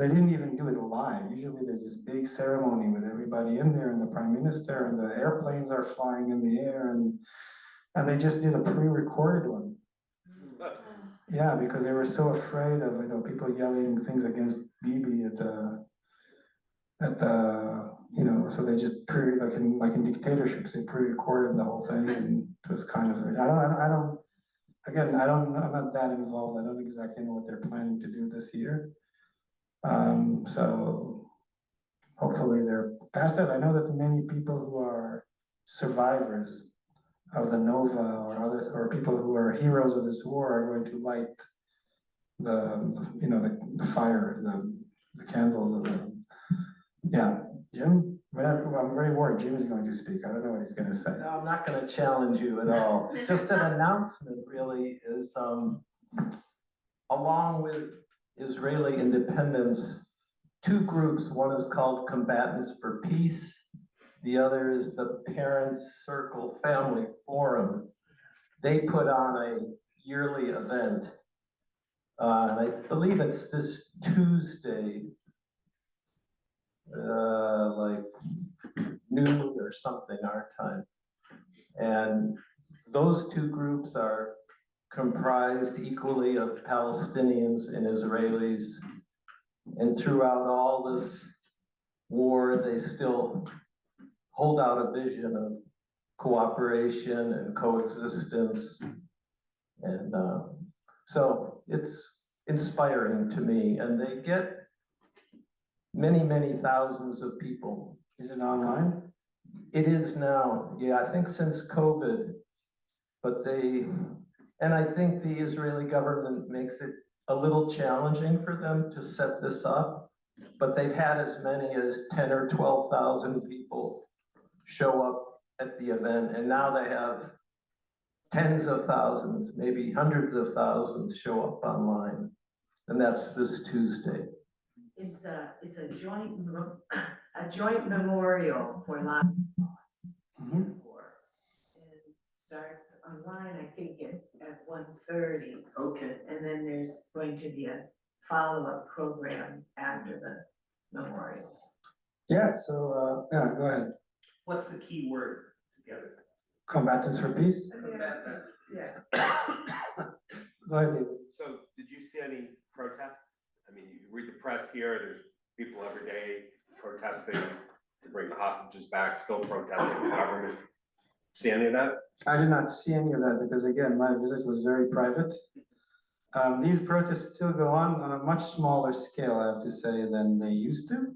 didn't even do it live. Usually there's this big ceremony with everybody in there and the prime minister and the airplanes are flying in the air and they just did a pre-recorded one. Yeah, because they were so afraid of, people yelling things against Bibi at the, so they just like in dictatorships, they pre-recorded the whole thing and it was kind of, I'm not that involved. I don't exactly know what they're planning to do this year. So hopefully they're past that. I know that many people who are survivors of the Nova or people who are heroes of this war are going to light the fire, the candles of the, yeah. Jim, I'm very worried. Jim is going to speak. I don't know what he's going to say. No, I'm not gonna challenge you at all. Just an announcement really is, along with Israeli independence, two groups, one is called Combatants for Peace, the other is the Parents Circle Family Forum. They put on a yearly event. And I believe it's this Tuesday, like noon or something our time. And those two groups are comprised equally of Palestinians and Israelis. And throughout all this war, they still hold out a vision of cooperation and coexistence. And so it's inspiring to me. And they get many, many thousands of people. Is it online? It is now, yeah, I think since COVID, but and I think the Israeli government makes it a little challenging for them to set this up, but they've had as many as 10 or 12,000 people show up at the event, and now they have tens of thousands, maybe hundreds of thousands show up online, and that's this Tuesday. It's a joint memorial for lots of lost in war. And starts online, I think at 1:30. Okay. And then there's going to be a follow-up program after the memorial. Yeah, so, yeah, go ahead. What's the key word together? Combatants for Peace? Yeah. Go ahead, David. So did you see any protests? I mean, you read the press here, there's people every day protesting to bring the hostages back, still protesting the government. See any of that? I did not see any of that because again, my visit was very private. These protests still go on a much smaller scale, I have to say, than they used to.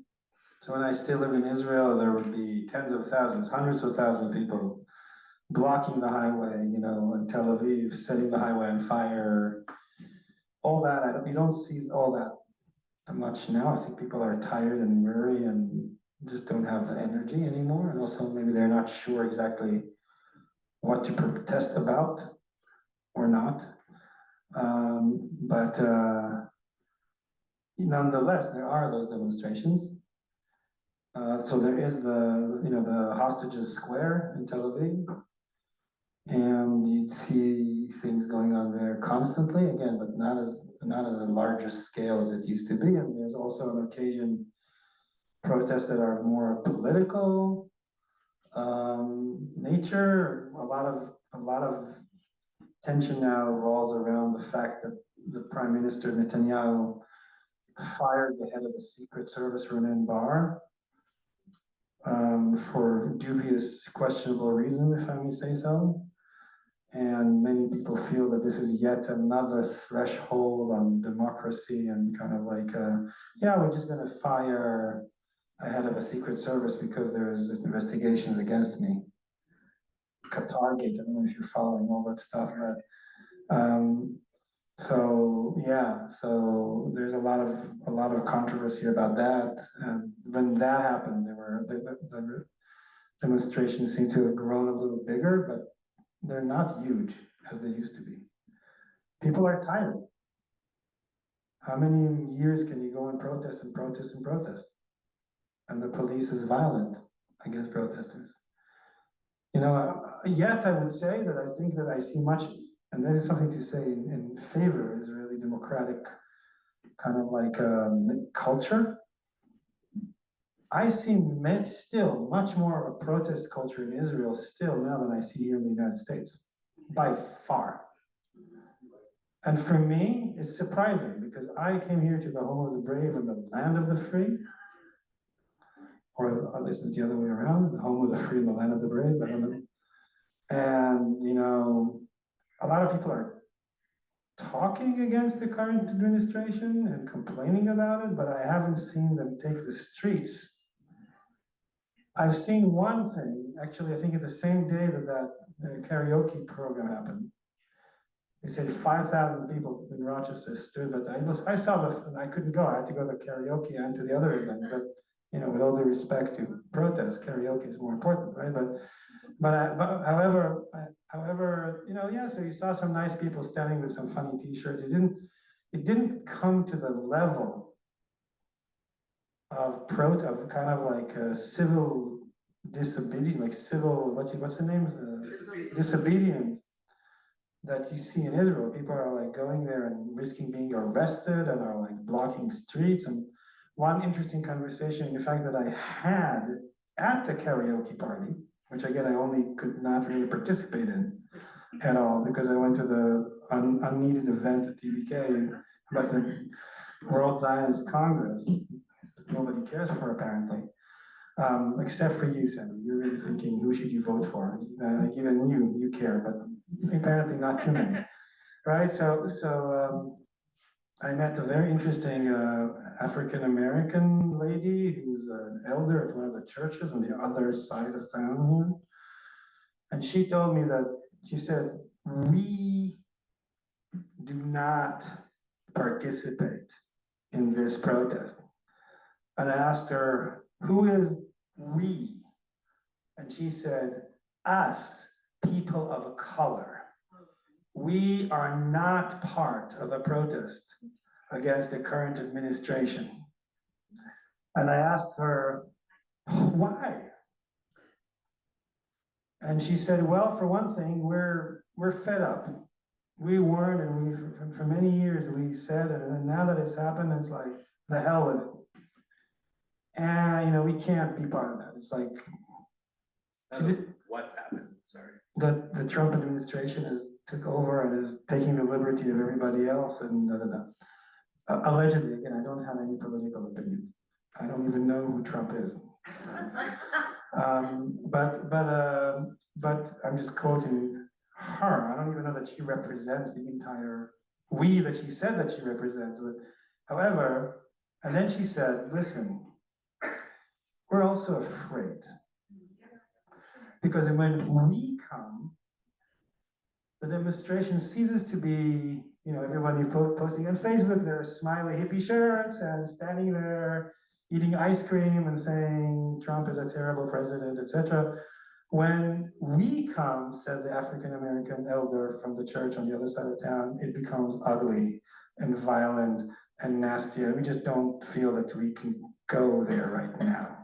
So when I still lived in Israel, there would be tens of thousands, hundreds of thousands of people blocking the highway, in Tel Aviv, setting the highway on fire. All that, you don't see all that much now. I think people are tired and weary and just don't have the energy anymore. And also maybe they're not sure exactly what to protest about or not. But nonetheless, there are those demonstrations. So there is the hostages square in Tel Aviv. And you'd see things going on there constantly, again, but not at a larger scale as it used to be. And there's also an occasion protests that are more political nature. A lot of tension now revolves around the fact that the Prime Minister Netanyahu fired the head of the Secret Service, Ronen Bar, for dubious, questionable reason, if I may say so. And many people feel that this is yet another threshold on democracy and kind of like, we're just gonna fire a head of a Secret Service because there's investigations against me. Qatargate, I don't know if you're following all that stuff, but so there's a lot of controversy about that. And when that happened, the demonstrations seem to have grown a little bigger, but they're not huge as they used to be. People are tired. How many years can you go and protest and protest and protest? And the police is violent against protesters. You know, yet I would say that I think that I see much, and that is something to say in favor of Israeli democratic kind of like culture. I see still much more of a protest culture in Israel still now than I see here in the United States, by far. And for me, it's surprising because I came here to the home of the brave and the land of the free. Or at least it's the other way around, the home of the free and the land of the brave, I don't know. And, you know, a lot of people are talking against the current administration and complaining about it, but I haven't seen them take the streets. I've seen one thing, actually, I think at the same day that karaoke program happened. They said 5,000 people in Rochester stood, but I saw and I couldn't go. I had to go to karaoke and to the other event, but you know, with all due respect to protest, karaoke is more important, right? But however, you know, yeah, so you saw some nice people standing with some funny t-shirts. It didn't come to the level of kind of like a civil disobedience, like civil, what's the name? Disobedience that you see in Israel. People are like going there and risking being arrested and are like blocking streets. And one interesting conversation, in fact, that I had at the karaoke party, which again, I only could not really participate in at all because I went to the unneeded event at TBK, but the World Zionist Congress, nobody cares for apparently, except for you, Sandy. You're really thinking, who should you vote for? Even you care, but apparently not too many, right? So I met a very interesting African-American lady who's an elder at one of the churches on the other side of town here. And she told me that, she said, we do not participate in this protest. And I asked her, who is we? And she said, us, people of color. We are not part of a protest against the current administration. And I asked her, why? And she said, well, for one thing, we're fed up. We weren't, and for many years we said, and now that it's happened, it's like, the hell with it. And, you know, we can't be part of that. It's like, What's happened? Sorry. The Trump administration has took over and is taking the liberty of everybody else and allegedly, again, I don't have any political opinions. I don't even know who Trump is. But I'm just quoting her. I don't even know that she represents the entire we that she said that she represents. However, and then she said, listen, we're also afraid. Because when we come, the demonstration ceases to be, you know, everyone posting on Facebook their smiley hippie shirts and standing there eating ice cream and saying Trump is a terrible president, etc. When we come, said the African-American elder from the church on the other side of town, it becomes ugly and violent and nasty. And we just don't feel that we can go there right now.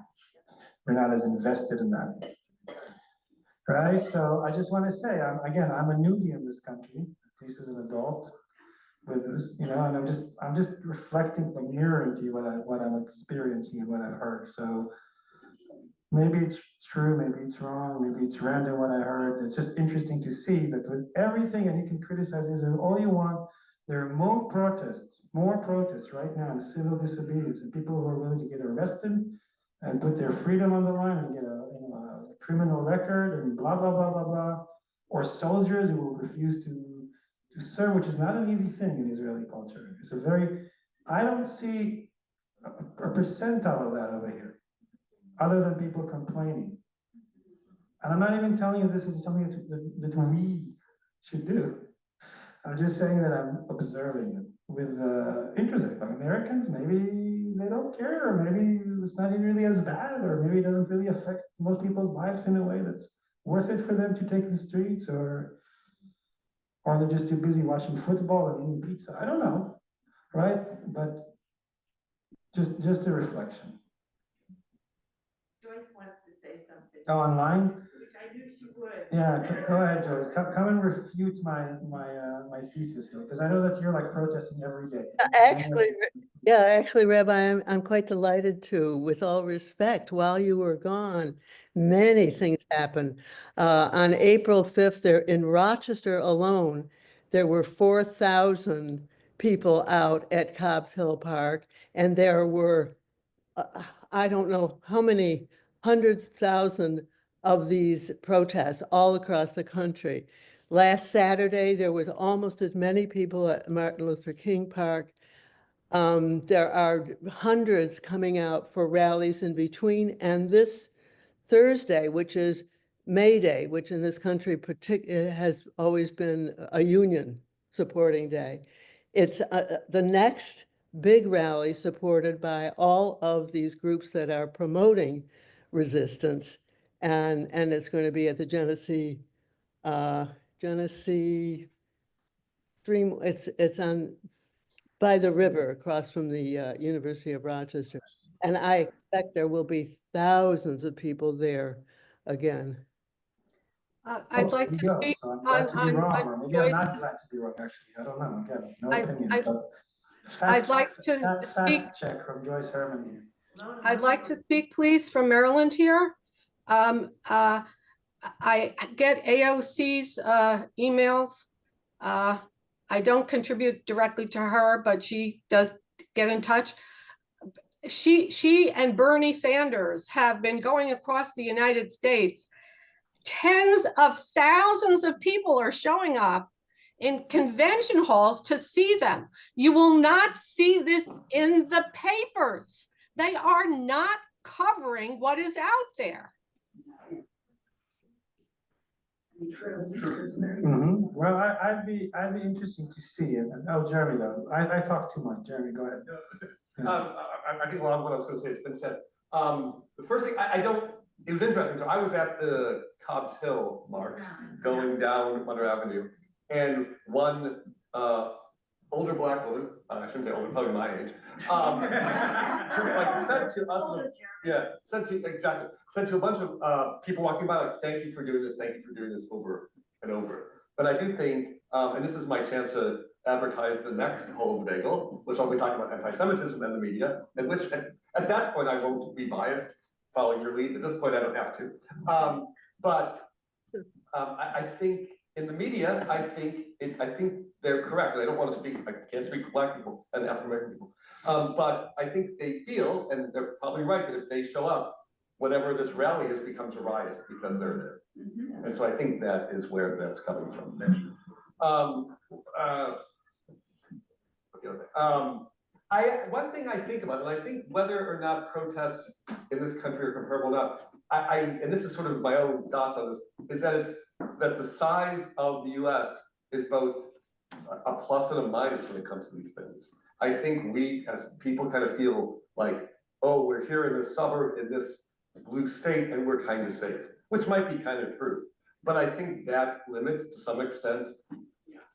We're not as invested in that. Right, so I just want to say, I'm a newbie in this country, at least as an adult, with this, you know, and I'm just reflecting, like mirroring to you what I'm experiencing and what I've heard. So maybe it's true, maybe it's wrong, maybe it's random what I heard. It's just interesting to see that with everything, and you can criticize Israel all you want, there are more protests right now in civil disobedience, and people who are willing to get arrested and put their freedom on the line and get a criminal record and blah, blah, blah, blah, blah, or soldiers who will refuse to serve, which is not an easy thing in Israeli culture. It's I don't see a percentile of that over here, other than people complaining. And I'm not even telling you this is something that we should do. I'm just saying that I'm observing it with interest. Americans, maybe they don't care, or maybe it's not really as bad, or maybe it doesn't really affect most people's lives in a way that's worth it for them to take the streets, or they're just too busy watching football and eating pizza. I don't know. right? But just a reflection. Joyce wants to say something. Oh, online? Which I knew she would. Yeah, go ahead, Joyce. Come and refute my thesis here, because I know that you're like protesting every day. Actually, Rabbi, I'm quite delighted to, with all respect, while you were gone, many things happened. On April 5th, there in Rochester alone, there were 4,000 people out at Cobb's Hill Park, and there were, I don't know how many hundreds of thousands of these protests all across the country. Last Saturday, there was almost as many people at Martin Luther King Park. There are hundreds coming out for rallies in between, and this Thursday, which is May Day, which in this country has always been a union supporting day. It's the next big rally supported by all of these groups that are promoting resistance, and it's going to be at the Genesee Stream. It's on by the river across from the University of Rochester. And I expect there will be thousands of people there again. I'd like There to you go. speak So I'm glad to be on wrong, or maybe I'm not Joyce's. glad to be wrong, actually. I don't know, again, no I- opinion, I- but I'd like to speak. fact check from Joyce Herman here. I'd like to speak, please, from Maryland here. I get AOC's emails. I don't contribute directly to her, but she does get in touch. She and Bernie Sanders have been going across the United States. Tens of thousands of people are showing up in convention halls to see them. You will not see this in the papers. They are not covering what is out there. Well, I'd be interesting to see it. Oh, Jeremy, though, I talk too much. Jeremy, go ahead. I think a lot of what I was gonna say has been said. The first thing, it was interesting, so I was at the Cobb's Hill March, going down Monroe Avenue, and one, older black woman, I shouldn't say older, probably my age, said to us, said to a bunch of, people walking by, like, thank you for doing this over and over. But I do think, and this is my chance to advertise the next Hole of the Bagel, which I'll be talking about anti-Semitism and the media, and which at that point I won't be biased following your lead. At this point I don't have to. I think in the media, I think they're correct. And I don't want to speak, I can't speak for black people and African-American people. But I think they feel, and they're probably right, that if they show up, whatever this rally is becomes a riot because they're there. And so I think that is where that's coming from. One thing I think about, and I think whether or not protests in this country are comparable enough, and this is sort of my own thoughts on this, is that that the size of the US is both a plus and a minus when it comes to these things. I think we as people kind of feel like, oh, we're here in this suburb, in this blue state, and we're kind of safe, which might be kind of true. But I think that limits to some extent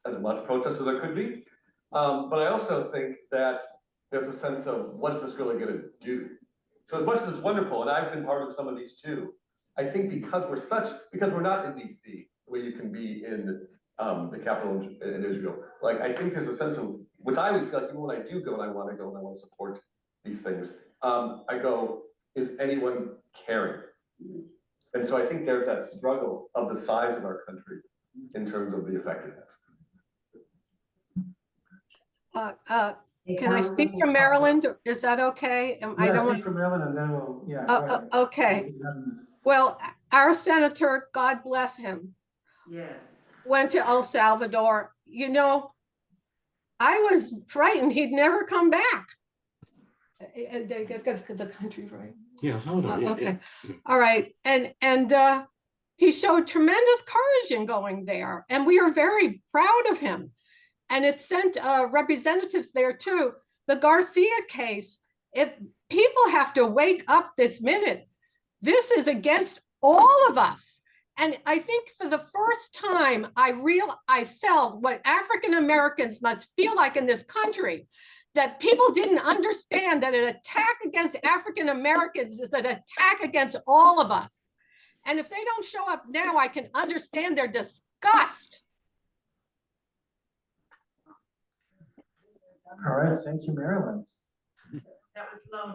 as much protest as there could be. But I also think that there's a sense of what is this really going to do? So as much as it's wonderful, and I've been part of some of these too, I think because we're not in DC, where you can be in the capital in Israel, like I think there's a sense of, which I always feel like even when I do go and I want to go and I want to support these things, I go, is anyone caring? And so I think there's that struggle of the size of our country in terms of the effectiveness. Can I speak from Maryland? Is that okay? I don't speak from Maryland and then we'll, go ahead. Okay. Well, our senator, God bless him, went to El Salvador. You know, I was frightened he'd never come back. The country, right? Yeah, Okay. All right. And he showed tremendous courage in going there, and we are very proud of him. And it sent representatives there too. The Garcia case, if people have to wake up this minute, this is against all of us. And I think for the first time, I felt what African Americans must feel like in this country, that people didn't understand that an attack against African Americans is an attack against all of us. And if they don't show up now, I can understand their disgust. All right, thank you, Marilyn.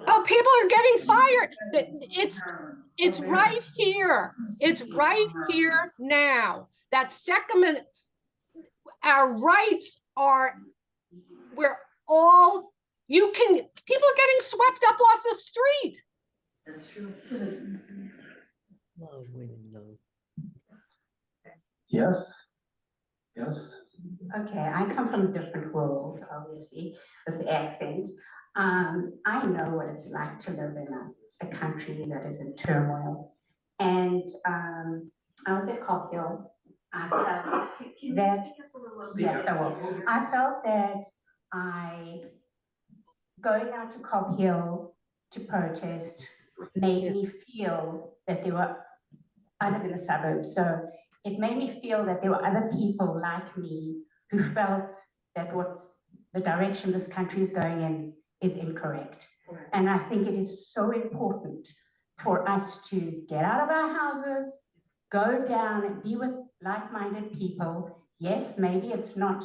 Oh, people are getting fired. It's right here. It's right here now. That second, our rights are, we're all, people are getting swept up off the street. That's true. Yes, yes. Okay, I come from a different world, obviously, with the accent. I know what it's like to live in a country that is in turmoil. And I was at Cop Hill. I felt that, yes, I will. I felt that going out to Cop Hill to protest made me feel that I live in the suburbs, so it made me feel that there were other people like me who felt that what the direction this country is going in is incorrect. And I think it is so important for us to get out of our houses, go down and be with like-minded people. Yes, maybe it's not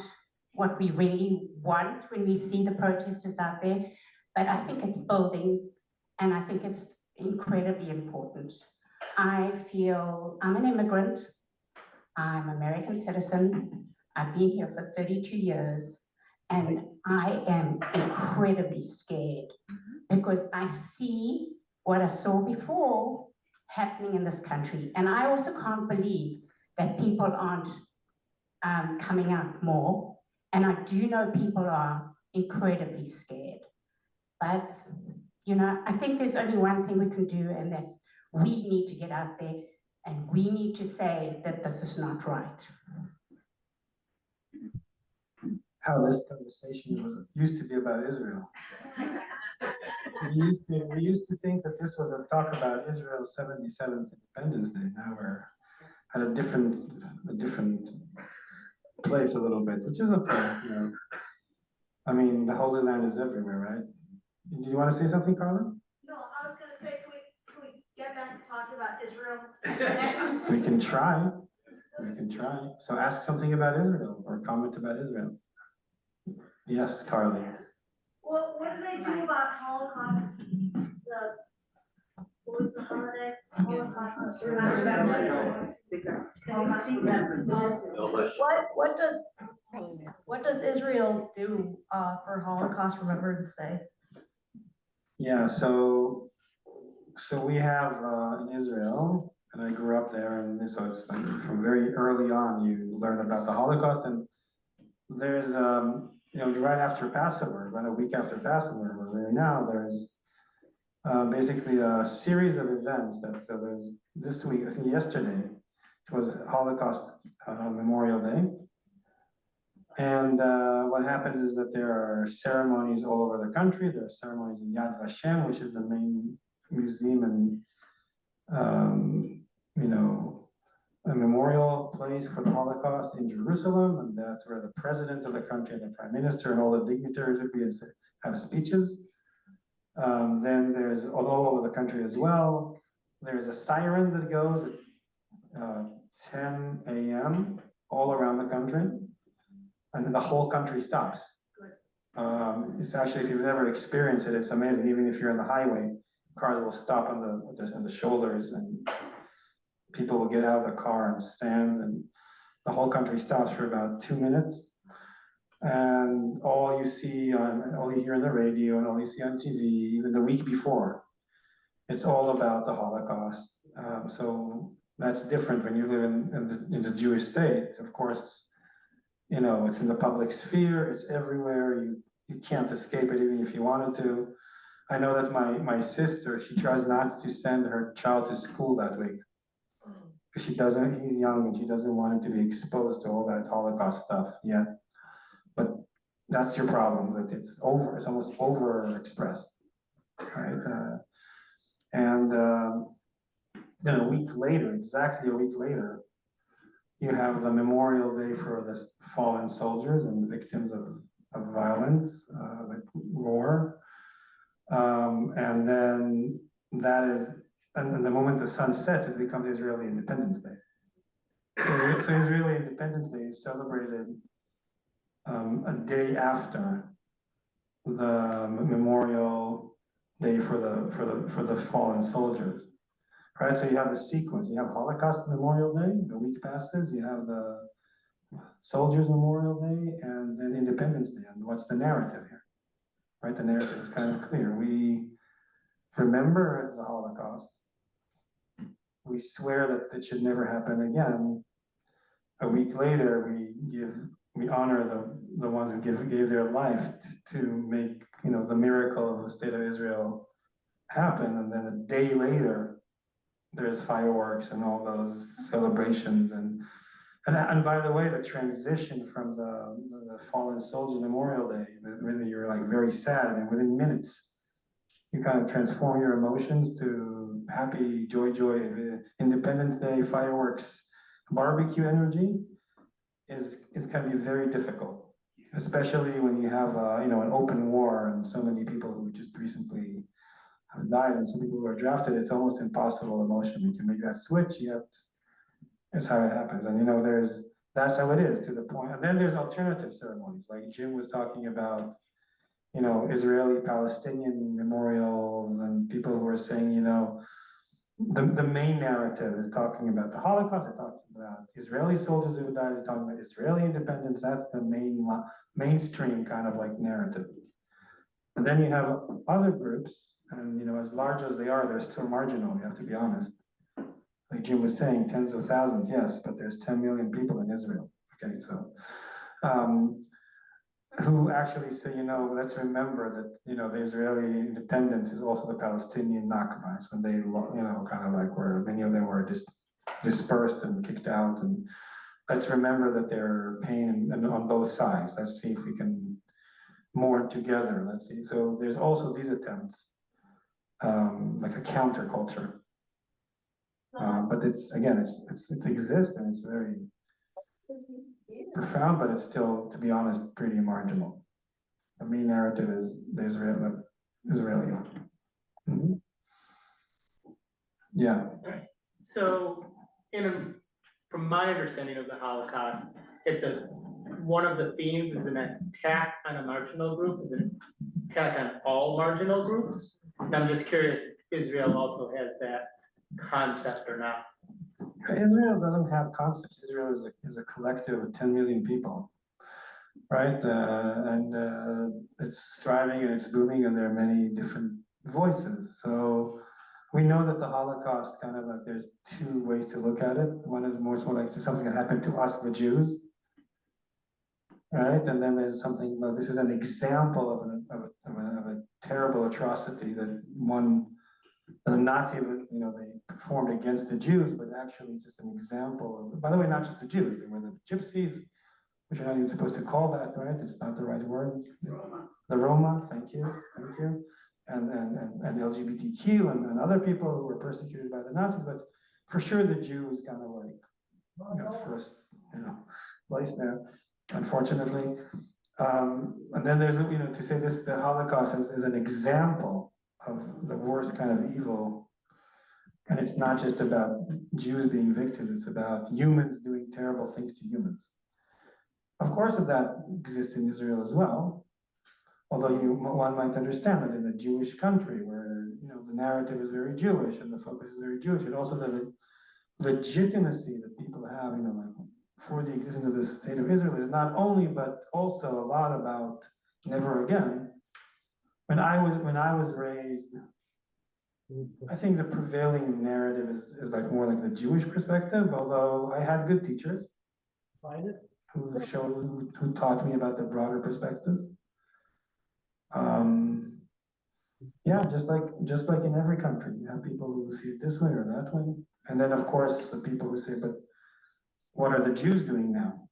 what we really want when we see the protesters out there, but I think it's building, and I think it's incredibly important. I feel I'm an immigrant. I'm an American citizen. I've been here for 32 years, and I am incredibly scared because I see what I saw before happening in this country. And I also can't believe that people aren't coming out more. And I do know people are incredibly scared. But, I think there's only one thing we can do, and that's we need to get out there and we need to say that this is not right. How this conversation used to be about Israel. We used to think that this was a talk about Israel's 77th Independence Day. Now we're at a different place a little bit, which is okay, I mean, the Holy Land is everywhere, right? Do you want to say something, Carla? No, I was gonna say, can we get back to talking about Israel? We can try. So ask something about Israel or comment about Israel. Yes, Carly. Well, what do they do about Holocaust? What was the holiday? Holocaust. What does Israel do for Holocaust Remembrance Day? Yeah, so we have in Israel, and I grew up there, and so it's like from very early on you learn about the Holocaust, and there's right after Passover, about a week after Passover, where we're now, there's basically a series of events so there's this week, I think yesterday, it was Holocaust Memorial Day. And what happens is that there are ceremonies all over the country. There are ceremonies in Yad Vashem, which is the main museum and a memorial place for the Holocaust in Jerusalem, and that's where the president of the country, the prime minister, and all the dignitaries would be and have speeches. Then there's all over the country as well. There's a siren that goes at 10 a.m. all around the country, and then the whole country stops. It's actually, if you've never experienced it, it's amazing. Even if you're on the highway, cars will stop on the shoulders, and people will get out of the car and stand, and the whole country stops for about 2 minutes. And all you hear on the radio and all you see on TV, even the week before, it's all about the Holocaust. So that's different when you live in the Jewish state. Of course, it's in the public sphere, it's everywhere. You can't escape it even if you wanted to. I know that my sister, she tries not to send her child to school that week. Because he's young and she doesn't want him to be exposed to all that Holocaust stuff yet. But that's your problem, that it's almost over-expressed, right? Then exactly a week later, you have the Memorial Day for the fallen soldiers and victims of of violence, like war. And then that is, and the moment the sun sets, it becomes Israeli Independence Day. So Israeli Independence Day is celebrated a day after the Memorial Day for the fallen soldiers. Right, so you have the sequence, you have Holocaust Memorial Day, the week passes, you have the Soldiers Memorial Day, and then Independence Day. And what's the narrative here? Right, the narrative is kind of clear. We remember the Holocaust. We swear that it should never happen again. A week later, we honor the ones who gave their life to make, you know, the miracle of the state of Israel happen. And then a day later, there's fireworks and all those celebrations. And by the way, the transition from the fallen soldier Memorial Day, really you're like very sad. I mean, within minutes, you kind of transform your emotions to happy, joy, Independence Day, fireworks, barbecue energy is can be very difficult, especially when you have you know, an open war and so many people who just recently have died and some people who are drafted. It's almost impossible emotionally to make that switch, yet it's how it happens. And you know, that's how it is, to the point. And then there's alternative ceremonies, like Jim was talking about, you know, Israeli-Palestinian memorials, and people who are saying, you know, the main narrative is talking about the Holocaust, it's talking about Israeli soldiers who died, it's talking about Israeli independence. That's the mainstream kind of like narrative. And then you have other groups, and you know, as large as they are, they're still marginal, you have to be honest. Like Jim was saying, tens of thousands, yes, but there's 10 million people in Israel. Okay, so who actually say, you know, let's remember that, you know, the Israeli independence is also the Palestinian Nakba. It's when they, you know, kind of like where many of them were dispersed and kicked out. And let's remember that they're pain and on both sides. Let's see if we can mourn together. Let's see. So there's also these attempts, like a counterculture. But it's, again, it exists and it's very profound, but it's still, to be honest, pretty marginal. The main narrative is the Israeli. Mhm. Yeah. So, from my understanding of the Holocaust, one of the themes is an attack on a marginal group, is an attack on all marginal groups. And I'm just curious, if Israel also has that concept or not. Israel doesn't have concepts. Israel is a collective of 10 million people, right? It's thriving and it's booming, and there are many different voices. So we know that the Holocaust, kind of like, there's two ways to look at it. One is more like something that happened to us, the Jews, right? And then there's something, this is an example of a terrible atrocity that the Nazi, you know, they performed against the Jews, but actually it's just an example of, by the way, not just the Jews, they were the Gypsies, which you're not even supposed to call that, right? It's not the right word. The Roma, thank you. And LGBTQ and other people who were persecuted by the Nazis, but for sure the Jews kind of like got first, you know, place there, unfortunately. And then there's, you know, to say this, the Holocaust is an example of the worst kind of evil. And it's not just about Jews being victims, it's about humans doing terrible things to humans. Of course, that exists in Israel as well. Although one might understand that in a Jewish country where, you know, the narrative is very Jewish and the focus is very Jewish, and also the legitimacy that people have, you know, like for the existence of the state of Israel is not only, but also a lot about never again. When I was raised, I think the prevailing narrative is like more like the Jewish perspective, although I had good teachers who taught me about the broader perspective. Yeah, just like in every country, you have people who see it this way or that way. And then of course the people who say, but what are the Jews doing now?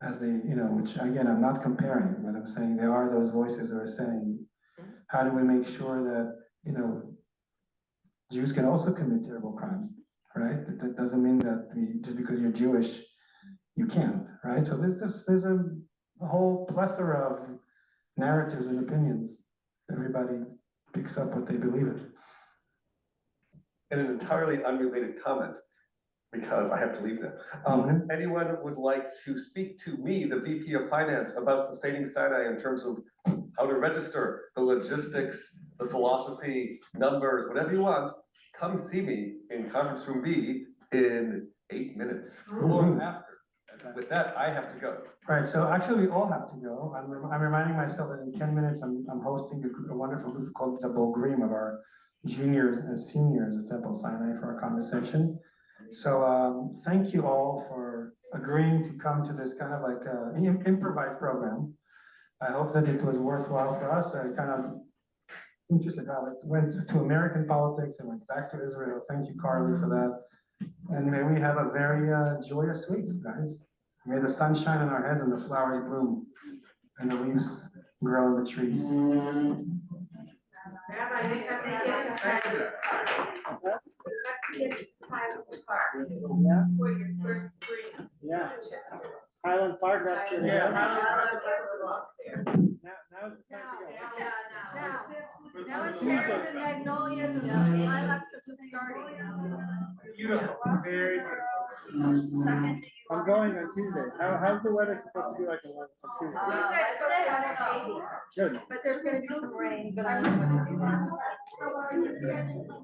As they, you know, which again, I'm not comparing, but I'm saying there are those voices who are saying, how do we make sure that, you know, Jews can also commit terrible crimes, right? That doesn't mean that just because you're Jewish, you can't, right? So there's a a whole plethora of narratives and opinions. Everybody picks up what they believe in. In an entirely unrelated comment, because I have to leave now. If anyone would like to speak to me, the VP of Finance, about sustaining Sinai in terms of how to register, the logistics, the philosophy, numbers, whatever you want, come see me in conference room B in 8 minutes or after. With that, I have to go. Right, so actually we all have to go. I'm reminding myself that in 10 minutes, I'm hosting a wonderful group called the Bogrim of our juniors and seniors at Temple Sinai for our conversation. So thank you all for agreeing to come to this kind of like improvised program. I hope that it was worthwhile for us. I kind of interested how it went to American politics and went back to Israel. Thank you, Carly, for that. And may we have a very joyous week, guys. May the sun shine on our heads and the flowers bloom and the leaves grow in the trees. Rabbi, you have to get to Yeah. for your first screen. Yeah. Highland Park, that's your. Yeah. Now is the time to go. Now it's cherries and magnolias and the lilacs are just starting. Beautiful, very beautiful. Second. I'm going on Tuesday. How's the weather supposed to be like on Tuesday? Tuesday, Good. but there's gonna be some rain, but I don't know what to do.